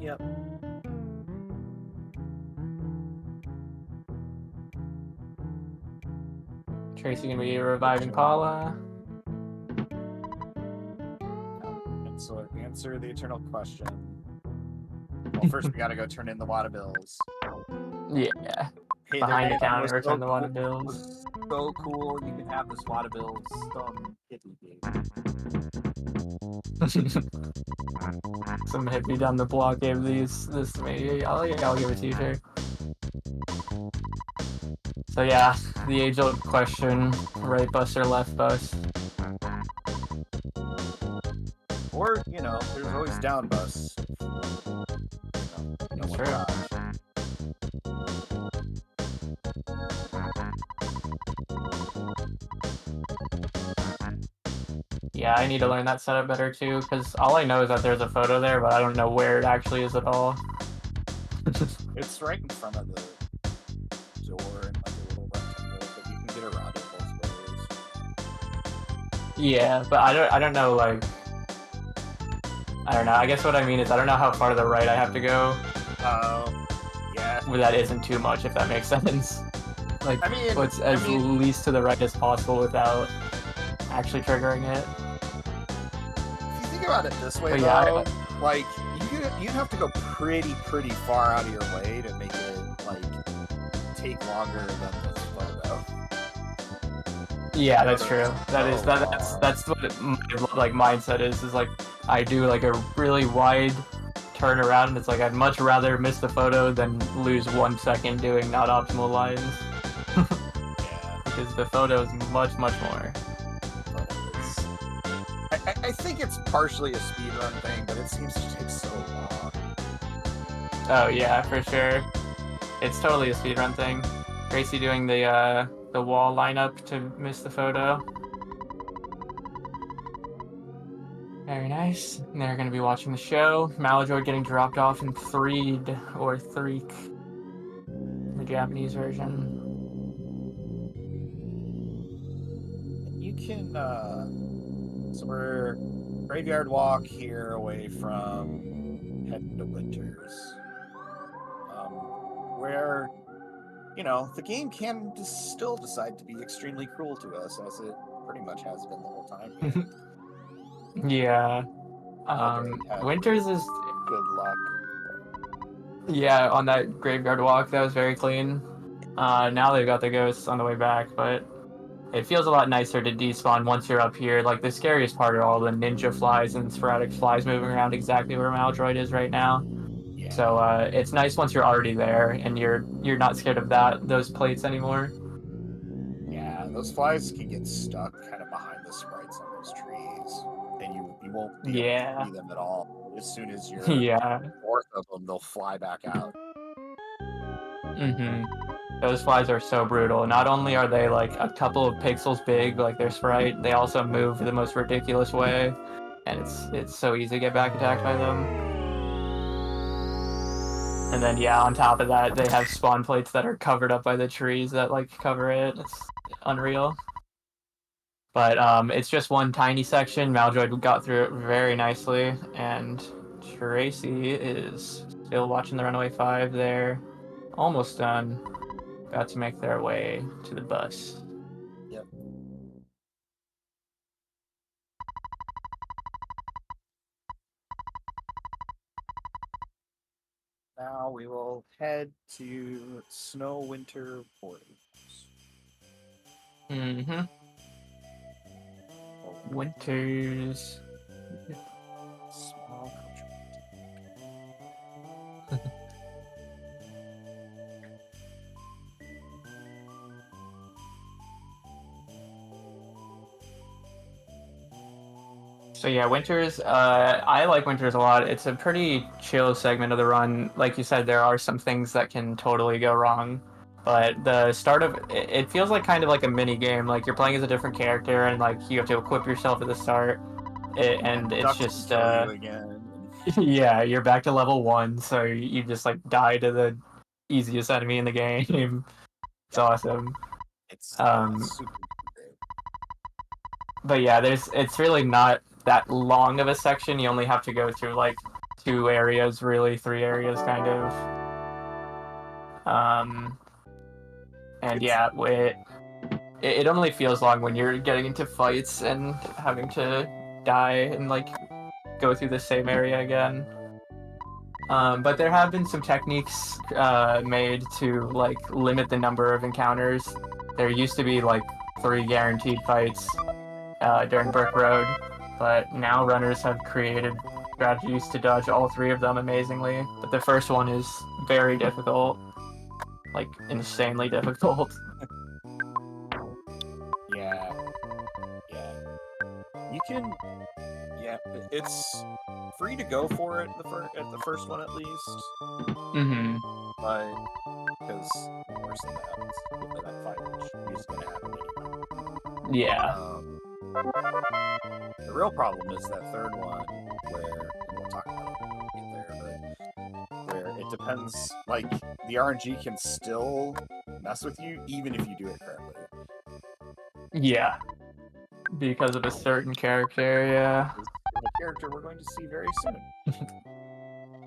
Yep. Tracy gonna be reviving Paula. And so answer the eternal question. Well, first we gotta go turn in the wad of bills. Yeah. Hey, Behind the man, counter, was return the wad of It bills. was so cool. You can have this wad of bills done hippie game. Some hippie down the block gave this to me. I'll give it to you, sure. So yeah, the age-old question, right bus or left bus? Or, there's always down bus. That's Oh my true. gosh. Yeah, I need to learn that setup better too, because all I know is that there's a photo there, but I don't know where it actually is at all. It's right in front of the door in like a little rectangle, but you can get around it both ways. Yeah, but I don't know, like, I don't know. I guess what I mean is I don't know how far to the right I have to go, Yeah. where that isn't too much, if that makes sense. Like, what's I as mean, least to the right as possible without actually triggering it. if you think about it this way, But yeah, though, like you'd have to go pretty far out of your way to make it like take longer than this photo. yeah, The that's photo true. That is so that's what my like mindset is like I do like a really wide turnaround. And it's like I'd much rather miss the photo than lose 1 second doing not optimal lines. yeah. Because the photo is much more. I think it's partially a speedrun thing, but it seems to take so long. Oh yeah, for sure. It's totally a speedrun thing. Tracy doing the wall lineup to miss the photo. Very nice. And they're going to be watching the show. Malladroid getting dropped off and freed, or threek, in the Japanese version. You can so we're graveyard walk here away from heading to Winters, where the game can still decide to be extremely cruel to us, as it pretty much has been the whole time here. Yeah. Okay, yeah, Winters is, good luck. yeah, on that graveyard walk, that was very clean. Now they've got the ghosts on the way back, but it feels a lot nicer to despawn once you're up here. Like, the scariest part are all the ninja flies and sporadic flies moving around exactly where Malladroid is right now. Yeah, So it's nice once you're already there and you're not scared of those plates anymore. yeah, those flies can get stuck kind of behind the sprites on those trees, and you won't be able to Yeah, see them at all. As soon as you're yeah. north of them, they'll fly back out. Mm-hmm. Those flies are so brutal. Not only are they like a couple of pixels big, like their sprite, they also move the most ridiculous way, and it's so easy to get back attacked by them. And then yeah, on top of that, they have spawn plates that are covered up by the trees that like cover it. It's unreal. But it's just one tiny section. Maldroid got through it very nicely, and Tracy is still watching the Runaway 5 there. Almost done. About to make their way to the bus. Yep. Now we will head to Snow Winter Borders. Mm-hmm. Winters. Small country. So yeah, Winters, I like Winters a lot. It's a pretty chill segment of the run. Like you said, there are some things that can totally go wrong. But the start of it feels like kind of like a mini game. Like you're playing as a different character and like you have to equip yourself at the start. And it's Ducks can just kill you again. yeah, you're back to level 1, so you just like die to the easiest enemy in the game. It's awesome. It's Um, super great. but yeah, it's really not that long of a section. You only have to go through like 2 areas, really 3 areas, kind of. Um, and It's yeah, it only feels long when you're getting into fights and having to die and like go through the same area again. But there have been some techniques made to like limit the number of encounters. There used to be like 3 guaranteed fights during Brick Road, but now runners have created strategies to dodge all 3 of them amazingly. But the first one is very difficult, like insanely difficult. yeah, yeah. You can, yeah. it's free to go for it at the first one at least. Mm-hmm. But because the worst thing that happens with that 5-inch, you're just gonna have it anyway. Yeah. The real problem is that third one, where and we'll talk about it when we get there, but where it depends. Like the RNG can still mess with you even if you do it correctly. Yeah. Because of a certain character, yeah. The character we're going to see very soon.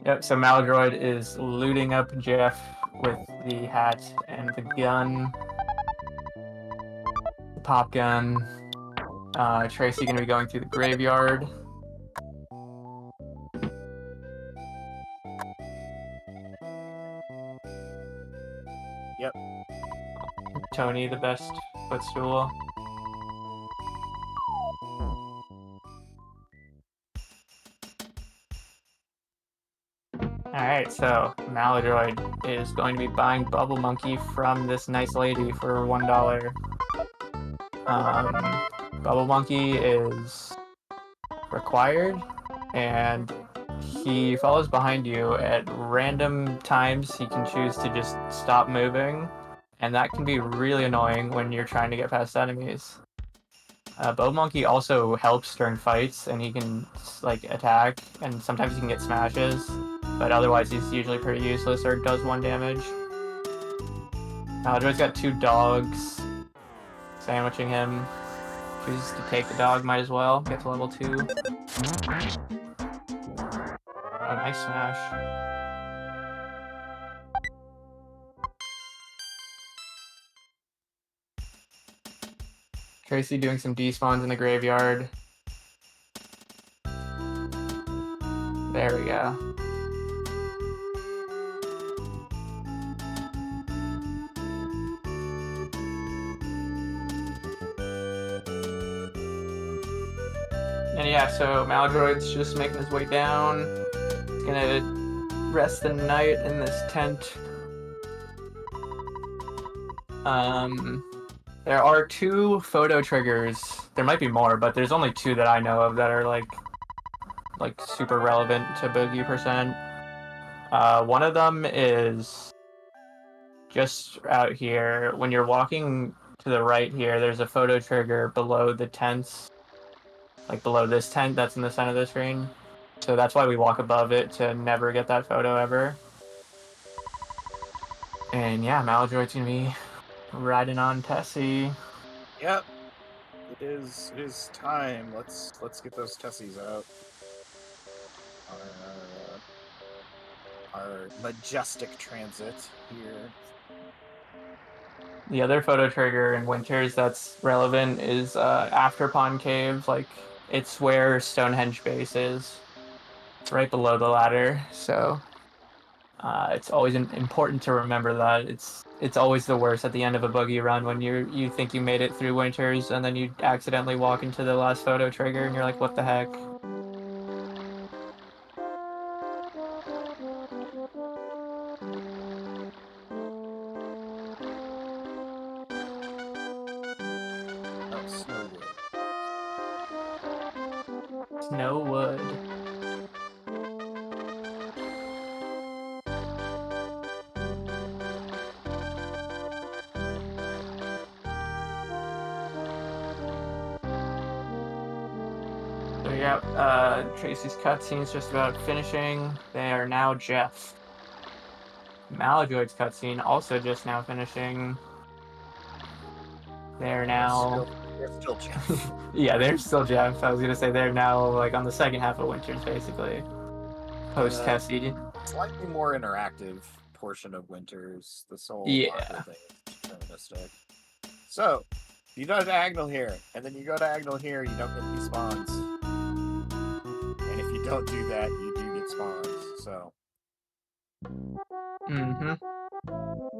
Yep, so Malladroid is looting up Jeff with the hat and the gun. The pop gun. Tracy gonna be going through the graveyard. Yep. Tony, the best footstool. Alright, so Malladroid is going to be buying Bubble Monkey from this nice lady for $1. Bubble Monkey is required, and he follows behind you at random times. He can choose to just stop moving, and that can be really annoying when you're trying to get past enemies. Bubble Monkey also helps during fights, and he can like attack, and sometimes he can get smashes, but otherwise he's usually pretty useless or does 1 damage. Joe's got 2 dogs sandwiching him. Chooses to take the dog, might as well. Get to level 2. Oh, nice smash. Tracy doing some despawns in the graveyard. There we go. And yeah, so Malladroid's just making his way down. He's gonna rest the night in this tent. There are 2 photo triggers. There might be more, but there's only 2 that I know of that are like super relevant to Boogey percent. One of them is just out here. When you're walking to the right here, there's a photo trigger below the tents. Like below this tent that's in the center of the screen. So that's why we walk above it to never get that photo ever. And yeah, Malladroid's gonna be riding on Tessie. Yep. It is time. Let's get those Tessies out. Our majestic transit here. The other photo trigger in Winters that's relevant is After Pond Cave. Like, it's where Stonehenge Base is. It's right below the ladder, so it's always important to remember that. It's always the worst at the end of a boogie run when you think you made it through Winters and then you accidentally walk into the last photo trigger and you're like, what the heck? Oh, Snowwood. Snowwood. So yeah, Tracy's cutscene's just about finishing. They are now Jeff. Malladroid's cutscene also just now finishing. They're now... They're still Jeff. Yeah, they're still Jeff. I was gonna say they're now like on the second half of Winters, basically. Post Tessie. Slightly more interactive portion of Winters. This whole Yeah. thing is deterministic. So, you go diagonal here, and then you go diagonal here, you don't get these spawns. And if you don't do that, you do get spawns. So.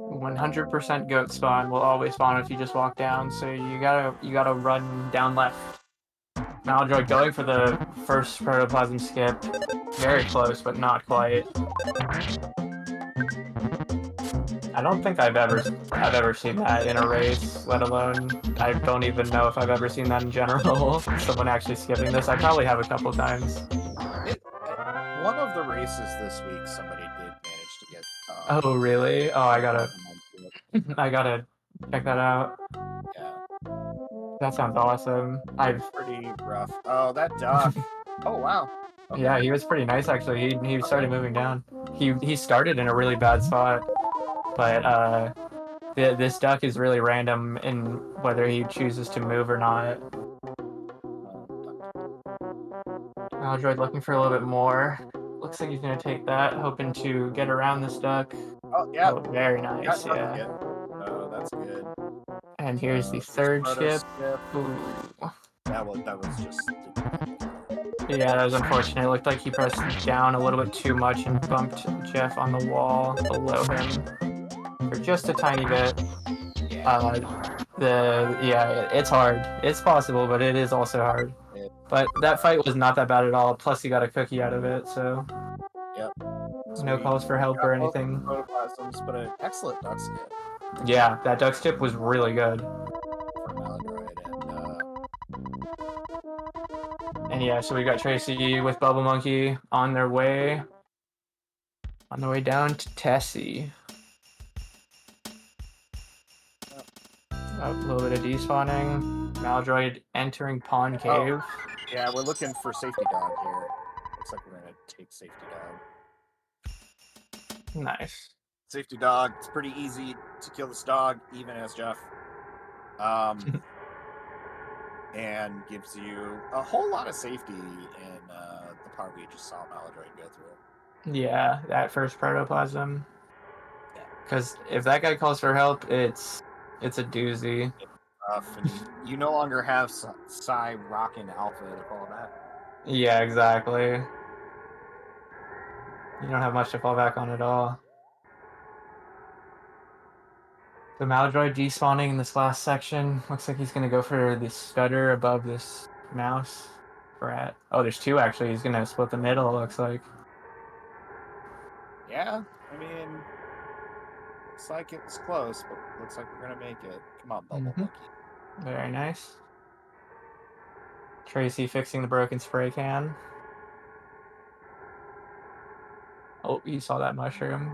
100% goat spawn will always spawn if you just walk down, so you gotta run down left. Malladroid going for the first protoplasm skip. Very close, but not quite. I don't think I've ever seen that in a race, let alone I don't even know if I've ever seen that in general. Someone actually skipping this. I probably have a couple times. One of the races this week, somebody did manage to get. Oh really? Oh, I gotta check that out. Yeah, That sounds awesome. pretty rough. Oh, that duck. Oh wow. Okay. Yeah, he was pretty nice actually. He started moving down. He started in a really bad spot, but this duck is really random in whether he chooses to move or not. Malladroid looking for a little bit more. Looks like he's gonna take that, hoping to get around this duck. Oh yeah. Oh, very nice, yeah. Oh, that's good. And here's the third ship. Ooh. That was just. Yeah, that was unfortunate. It looked like he pressed down a little bit too much and bumped Jeff on the wall below him for just a tiny bit. It's hard. It's possible, but it is also hard. But that fight was not that bad at all. Plus, he got a cookie out of it, so Yep. no calls for help or anything. Protoplasms, but an excellent duck skip Yeah, that duck skip was really good. for malladroid, And yeah, so we got Tracy with Bubble Monkey on their way down to Tessie. A little bit of despawning. Malladroid entering Pawn Cave. yeah, we're looking for safety dog here. Looks like we're gonna take safety dog. Nice. Safety dog. It's pretty easy to kill this dog, even as Jeff. And gives you a whole lot of safety in the part we just saw malladroid go through. Yeah, that first protoplasm. Because if that guy calls for help, it's a doozy. And you no longer have Psy, Rockin' Alpha to fall back. Yeah, exactly. You don't have much to fall back on at all. The malladroid despawning in this last section. Looks like he's going to go for the stutter above this mouse rat. Oh, there's two actually. He's going to split the middle, looks like. Yeah, I mean, looks like it was close, but looks like we're going to make it. Come on, Bubble Monkey. Very nice. Tracy fixing the broken spray can. Oh, you saw that mushroom.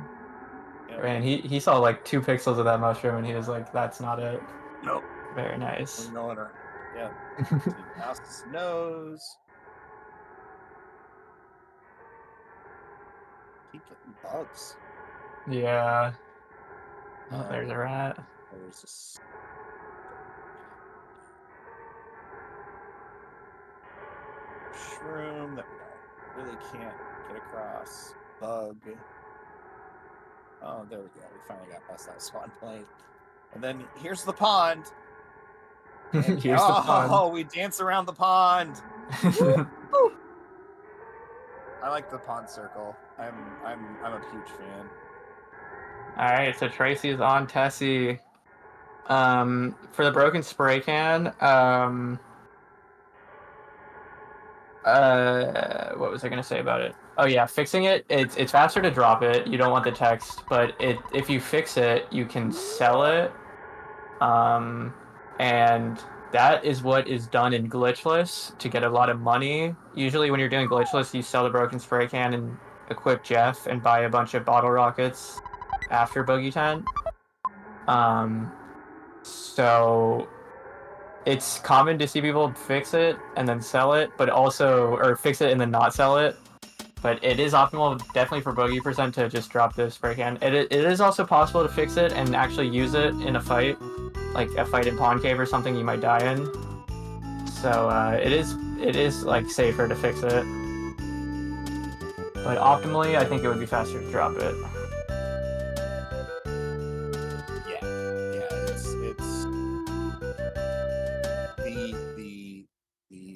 Yep. And he saw like 2 pixels of that mushroom and he was like, that's not it. Nope. Very nice. Yeah. Mouse's nose. Keep getting bugs. Yeah. Oh, there's a rat. There's this shroom that we really can't get across. Bug. Oh, there we go. We finally got past that spawn point. And then here's the pond. And, the pond. Oh, we dance around the pond. I like the pond circle. I'm a huge fan. All right, so Tracy's on Tessie. For the broken spray can, what was I gonna say about it? Oh yeah, fixing it. It's faster to drop it. You don't want the text, but if you fix it, you can sell it. And that is what is done in glitchless to get a lot of money. Usually, when you're doing glitchless, you sell the broken spray can and equip Jeff and buy a bunch of bottle rockets after Boogie Tent. So it's common to see people fix it and then sell it, but also, or fix it and then not sell it. But it is optimal, definitely for Boogie Percent, to just drop the spray can. It is also possible to fix it and actually use it in a fight, like a fight in Pawn Cave or something you might die in. So it is like safer to fix it. But optimally, I think it would be faster to drop it.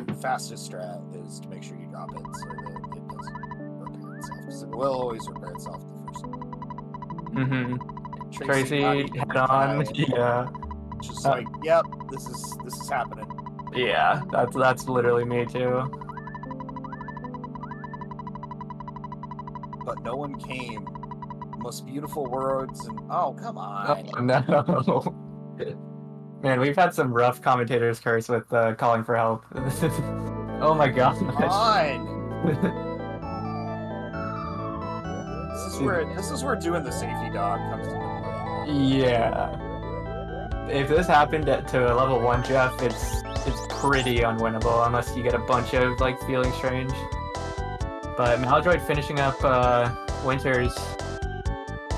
The fastest strat is to make sure you drop it so that it doesn't repair itself, because it will always repair itself the first time. Tracy head on. Yeah. Just like, yep, this is happening. Yeah, that's literally me too. But no one came most beautiful words. And oh, come on. Oh, no. Man, we've had some rough commentators curse with calling for help. Oh my gosh. Fine. This is where doing the safety dog comes into play. Yeah. If this happened to a level 1 Jeff, it's pretty unwinnable unless you get a bunch of like feeling strange. But Malladroid finishing up Winters,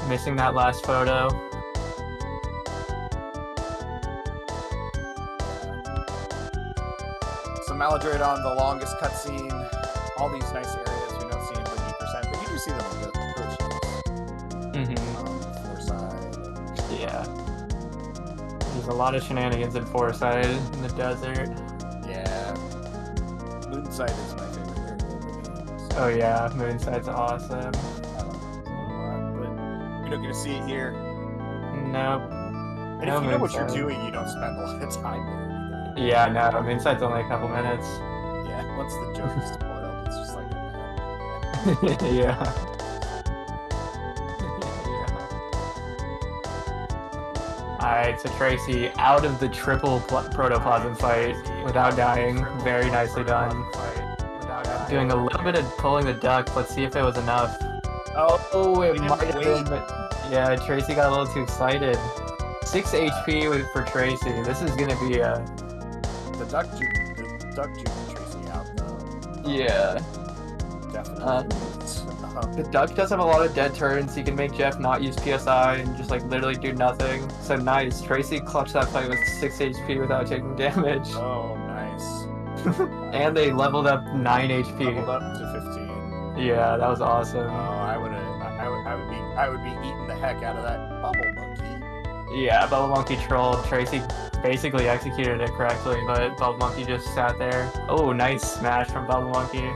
missing that last photo. So Malladroid on the longest cutscene. All these nice areas we don't see in 50%, but you do see them in the approaches. Foreside. Yeah. There's a lot of shenanigans in Foreside in the desert. Yeah. Moonside is my favorite area of the game. So Oh yeah, Moonside's awesome. I don't know, but you're not gonna see it here. Nope. And No if you know what you're Moonside. doing, you don't spend a lot of time there either. Yeah, no, Moonside's only a couple minutes. Yeah, once the joke is spoiled, it's just like Yeah. Yeah. Alright, so Tracy out of the triple protoplasm fight without dying. Very nicely done. Doing a little bit of pulling the duck. Let's see if it was enough. Oh, it might have been, but yeah, Tracy got a little too excited. 6 HP for Tracy. This is gonna be a... the duck juked Tracy out though. Yeah. Definitely. The duck does have a lot of dead turns. He can make Jeff not use PSI and just like literally do nothing. So nice. Tracy clutched that fight with 6 HP without taking damage. Oh, nice. And they leveled up 9 HP. Leveled up to 15. Yeah, that was awesome. I would be eating the heck out of that bubble monkey. Yeah, Bubble Monkey trolled. Tracy basically executed it correctly, but Bubble Monkey just sat there. Oh, nice smash from Bubble Monkey.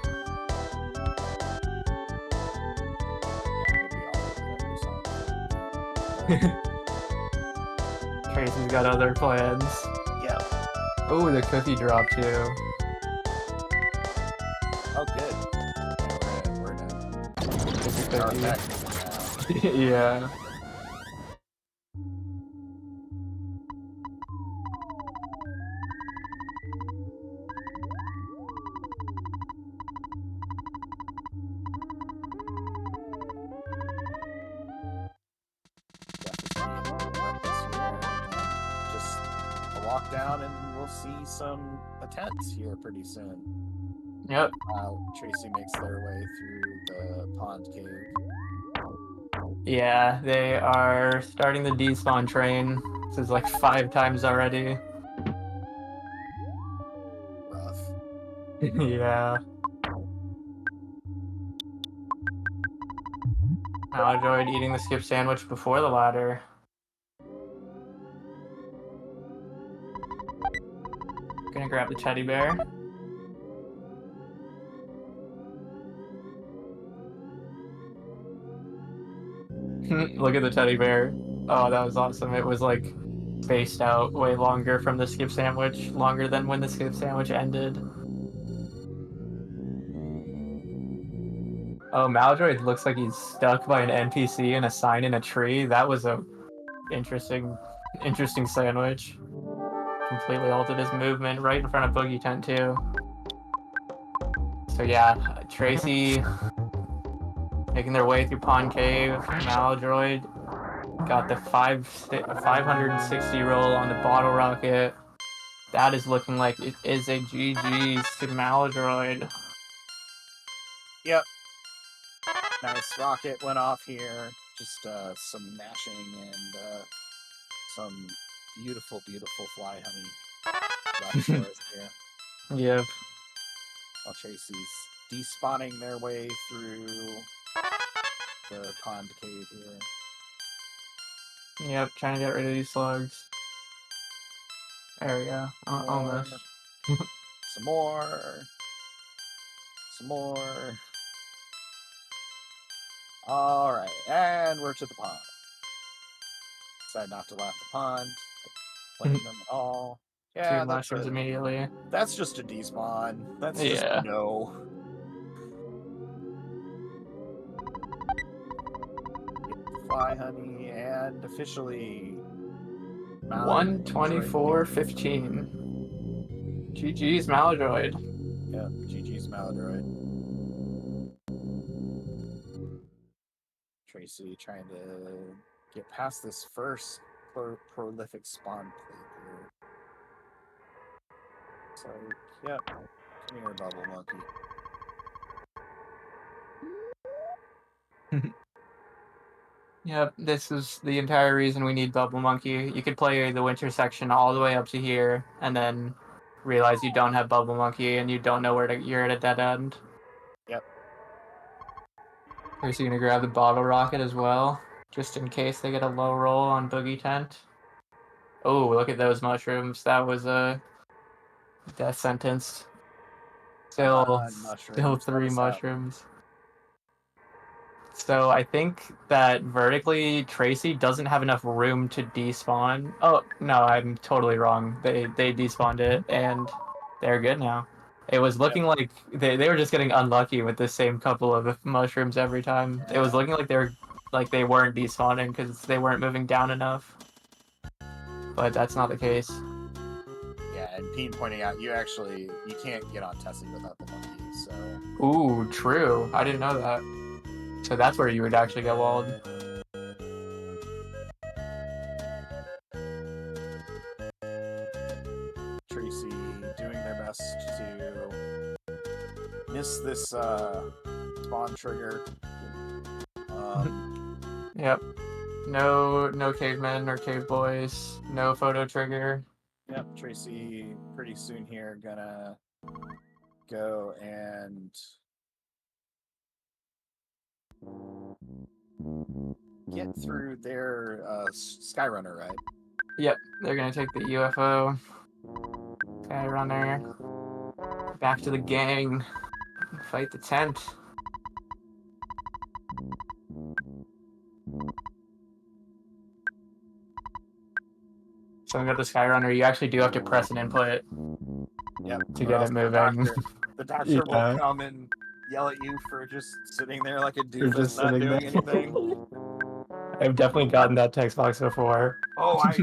Tracy's got other plans. Yeah. Oh, the cookie drop too. Oh, good. Yeah, we're in Cookie. our neck now. Yeah. Just a walk down and we'll see some attempts here pretty soon. Yep. Tracy makes their way through the pond cave. Yeah, they are starting the despawn train. This is like 5 times already. Rough. Yeah. Malladroid eating the skip sandwich before the ladder. Gonna grab the teddy bear. Look at the teddy bear. Oh, that was awesome. It was like spaced out way longer from the skip sandwich, longer than when the skip sandwich ended. Oh, Malladroid looks like he's stuck by an NPC and a sign in a tree. That was a interesting sandwich. Completely altered his movement right in front of Boogey Tent too. So yeah, Tracy making their way through Pond Cave. Malladroid got the 560 roll on the bottle rocket. That is looking like it is a GG's to Malladroid. Yep. Nice rocket went off here. Just some mashing and some beautiful, beautiful fly honey left for us here. Yep. While Tracy's despawning their way through the pond cave here. Yep, trying to get rid of these slugs. There we go. Almost. Some more. Some more. Alright, and we're to the pond. Decide not to laugh the pond. Playing them all. Yeah, 2 mushrooms immediately. That's just a despawn. That's just no. Goodbye, honey, and officially 124-15. GG's malladroid. Yep, GG's malladroid. Tracy trying to get past this first prolific spawn plate here. So, yep. Come here, Bubble Monkey. Yep, this is the entire reason we need Bubble Monkey. You could play the winter section all the way up to here, and then realize you don't have Bubble Monkey, and you don't know where you're at a dead end. Yep. Are you gonna grab the bottle rocket as well, just in case they get a low roll on Boogie Tent? Oh, look at those mushrooms. That was a death sentence. Still Mushrooms. 3 mushrooms. So I think that vertically Tracy doesn't have enough room to despawn. Oh no, I'm totally wrong. They despawned it and they're good now. It was looking like they were just getting unlucky with the same couple of mushrooms every time. It was looking like they weren't despawning because they weren't moving down enough. But that's not the case. Yeah, and Peen pointing out you can't get on Tessie without the monkey, so. Ooh, true. I didn't know that. So that's where you would actually get walled. Tracy doing their best to miss this spawn trigger. Yep. No cavemen or cave boys. No photo trigger. Yep, Tracy pretty soon here gonna go and get through their Skyrunner, right? Yep, they're gonna take the UFO. Skyrunner. Back to the gang. Fight the tent. So we got the Skyrunner. You actually do have to press an input to get it moving. The doctor will come and yell at you for just sitting there like a doofus, not doing anything. I've definitely gotten that text box before. Oh, I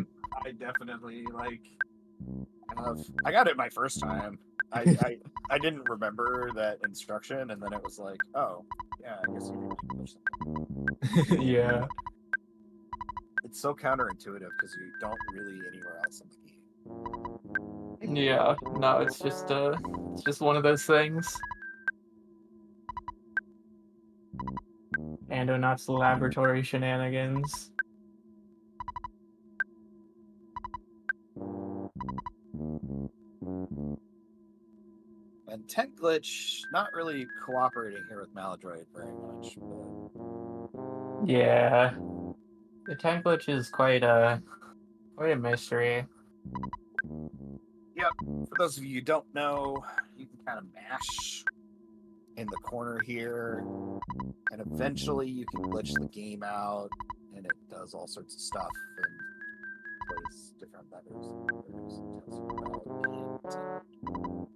definitely I got it my first time. I didn't remember that instruction, and then it was like, oh, yeah, I guess you need to push something. Yeah. It's so counterintuitive because you don't really anywhere else in the game. Yeah. No, it's just one of those things. Andonauts laboratory shenanigans. And Tent Glitch not really cooperating here with Malladroid very much. But... Yeah. The Tent Glitch is quite a mystery. Yep. For those of you who don't know, you can kind of mash in the corner here, and eventually you can glitch the game out, and it does all sorts of stuff and plays different levers and tells you about it.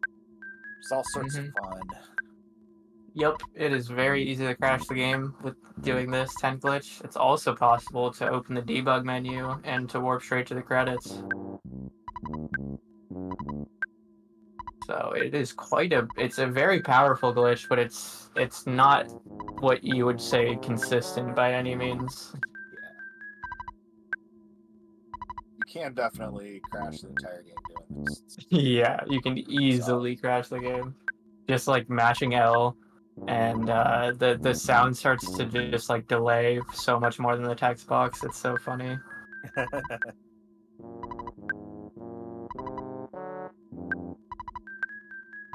It's all sorts of fun. Yep, it is very easy to crash the game with doing this tent glitch. It's also possible to open the debug menu and to warp straight to the credits. So it is it's a very powerful glitch, but it's not what you would say consistent by any means. Yeah. You can definitely crash the entire game doing this. Yeah, you can easily crash the game. Just like mashing L, and the sound starts to just like delay so much more than the text box. It's so funny.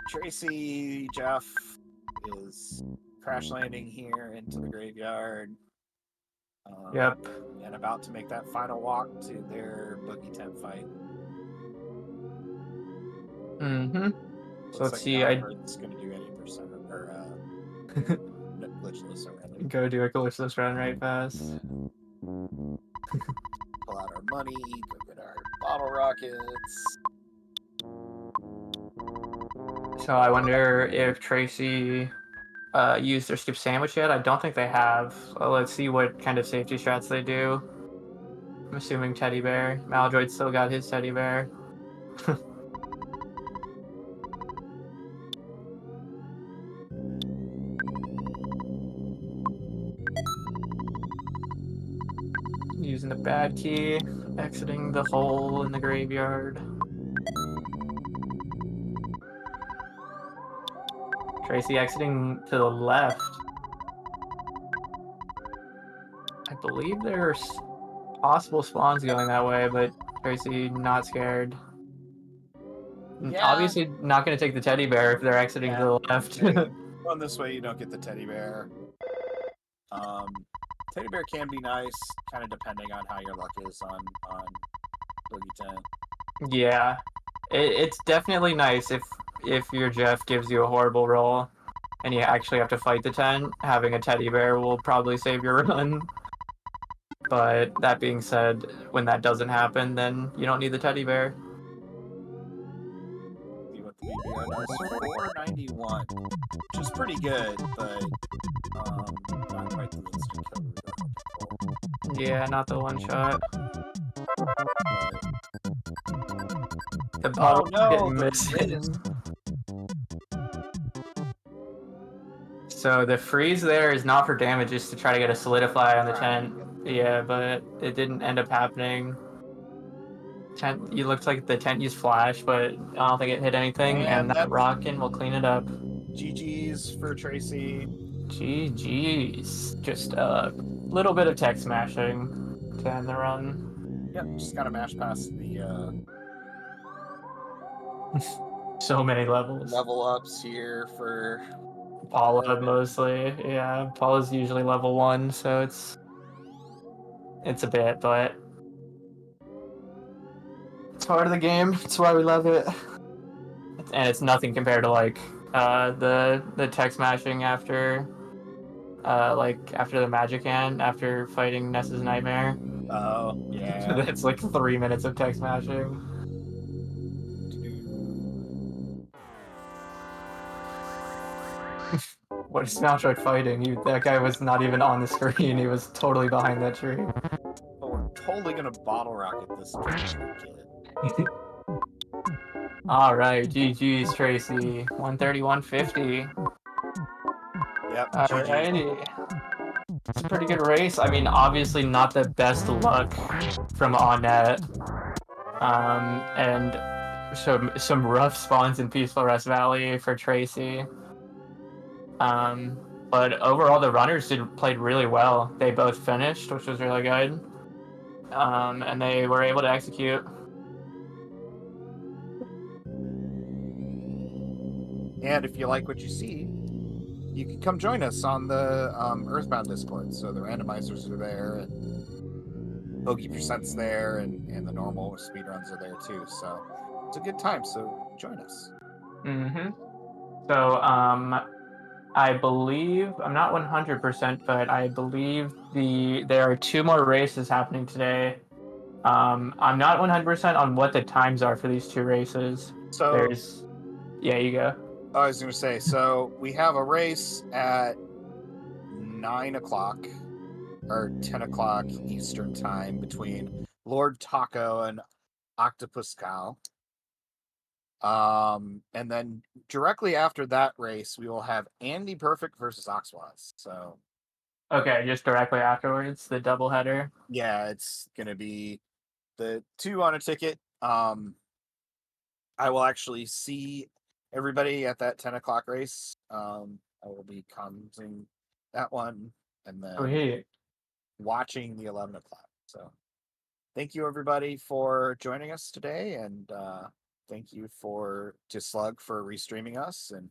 Tracy Jeff is crash landing here into the graveyard. Yep. And about to make that final walk to their Boogie Tent fight. Mm-hmm. So let's see. It's going to do any percent or glitchless already. Go do a glitchless run right fast. Pull out our money. Go get our bottle rockets. So I wonder if Tracy used their skip sandwich yet. I don't think they have. Well, let's see what kind of safety strats they do. I'm assuming teddy bear. Malladroid still got his teddy bear. Using the bad key, exiting the hole in the graveyard. Tracy exiting to the left. I believe there's possible spawns going that way, but Tracy not scared. Yeah. Obviously not going to take the teddy bear if they're exiting to the left. Going this way, you don't get the teddy bear. Teddy bear can be nice, kind of depending on how your luck is on Boogie Tent. Yeah, it's definitely nice if your Jeff gives you a horrible roll and you actually have to fight the tent. Having a teddy bear will probably save your run. But that being said, when that doesn't happen, then you don't need the teddy bear. See what the BBR does. 491, which is pretty good, but not quite the instant kill we were hoping for. Yeah, not the one shot. But The bottle no, didn't the miss Riz. him. So the freeze there is not for damage, just to try to get a solidify on the tent. Yeah, but it didn't end up happening. Tent, you looked like the tent used flash, but I don't think it hit anything, and that rockin' will clean it up. GG's for Tracy. GG's. Just a little bit of tech smashing to end the run. Yep, just gotta mash past the So many levels. level ups here for Paula mostly. Yeah, Paula's usually level 1, so it's a bit, but it's part of the game. It's why we love it. And it's nothing compared to like the tech smashing after after the magic hand after fighting Ness's nightmare. oh yeah. That's like 3 minutes of tech smashing. What is Maltroid fighting? That guy was not even on the screen. He was totally behind that tree. But we're totally gonna bottle rocket this kid. All right, GG's Tracy. 130, 150. Yep. Alrighty. It's a pretty good race. I mean, obviously not the best luck from Onnet. And some rough spawns in Peaceful Rest Valley for Tracy. But overall, the runners played really well. They both finished, which was really good. And they were able to execute. And if you like what you see, you can come join us on the Earthbound Discord. So the randomizers are there, and Bogey Percent's there, and the normal speedruns are there too. So it's a good time. So join us. Mm-hmm. So, I believe, I'm not 100%, but I believe there are 2 more races happening today. I'm not 100% on what the times are for these 2 races. So yeah, you go. I was going to say, so we have a race at 9 o'clock or 10 o'clock Eastern time between Lord Taco and Octopus Cow. And then directly after that race, we will have Andy Perfect versus Oxwaz. So Okay, just directly afterwards, the doubleheader. yeah, it's gonna be the 2 on a ticket. I will actually see everybody at that 10 o'clock race. I will be commenting that one and then watching the 11 o'clock. So thank you everybody for joining us today, and thank you to Slug for restreaming us, and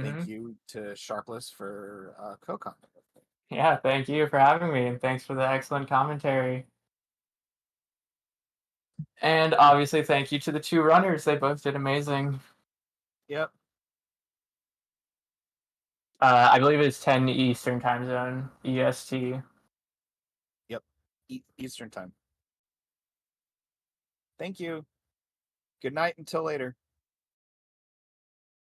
thank you to Sharpless for co-commenting with me. Yeah, thank you for having me, and thanks for the excellent commentary. And obviously, thank you to the 2 runners. They both did amazing. Yep. I believe it's 10 Eastern time zone, EST. Yep. Eastern time. Thank you. Good night until later.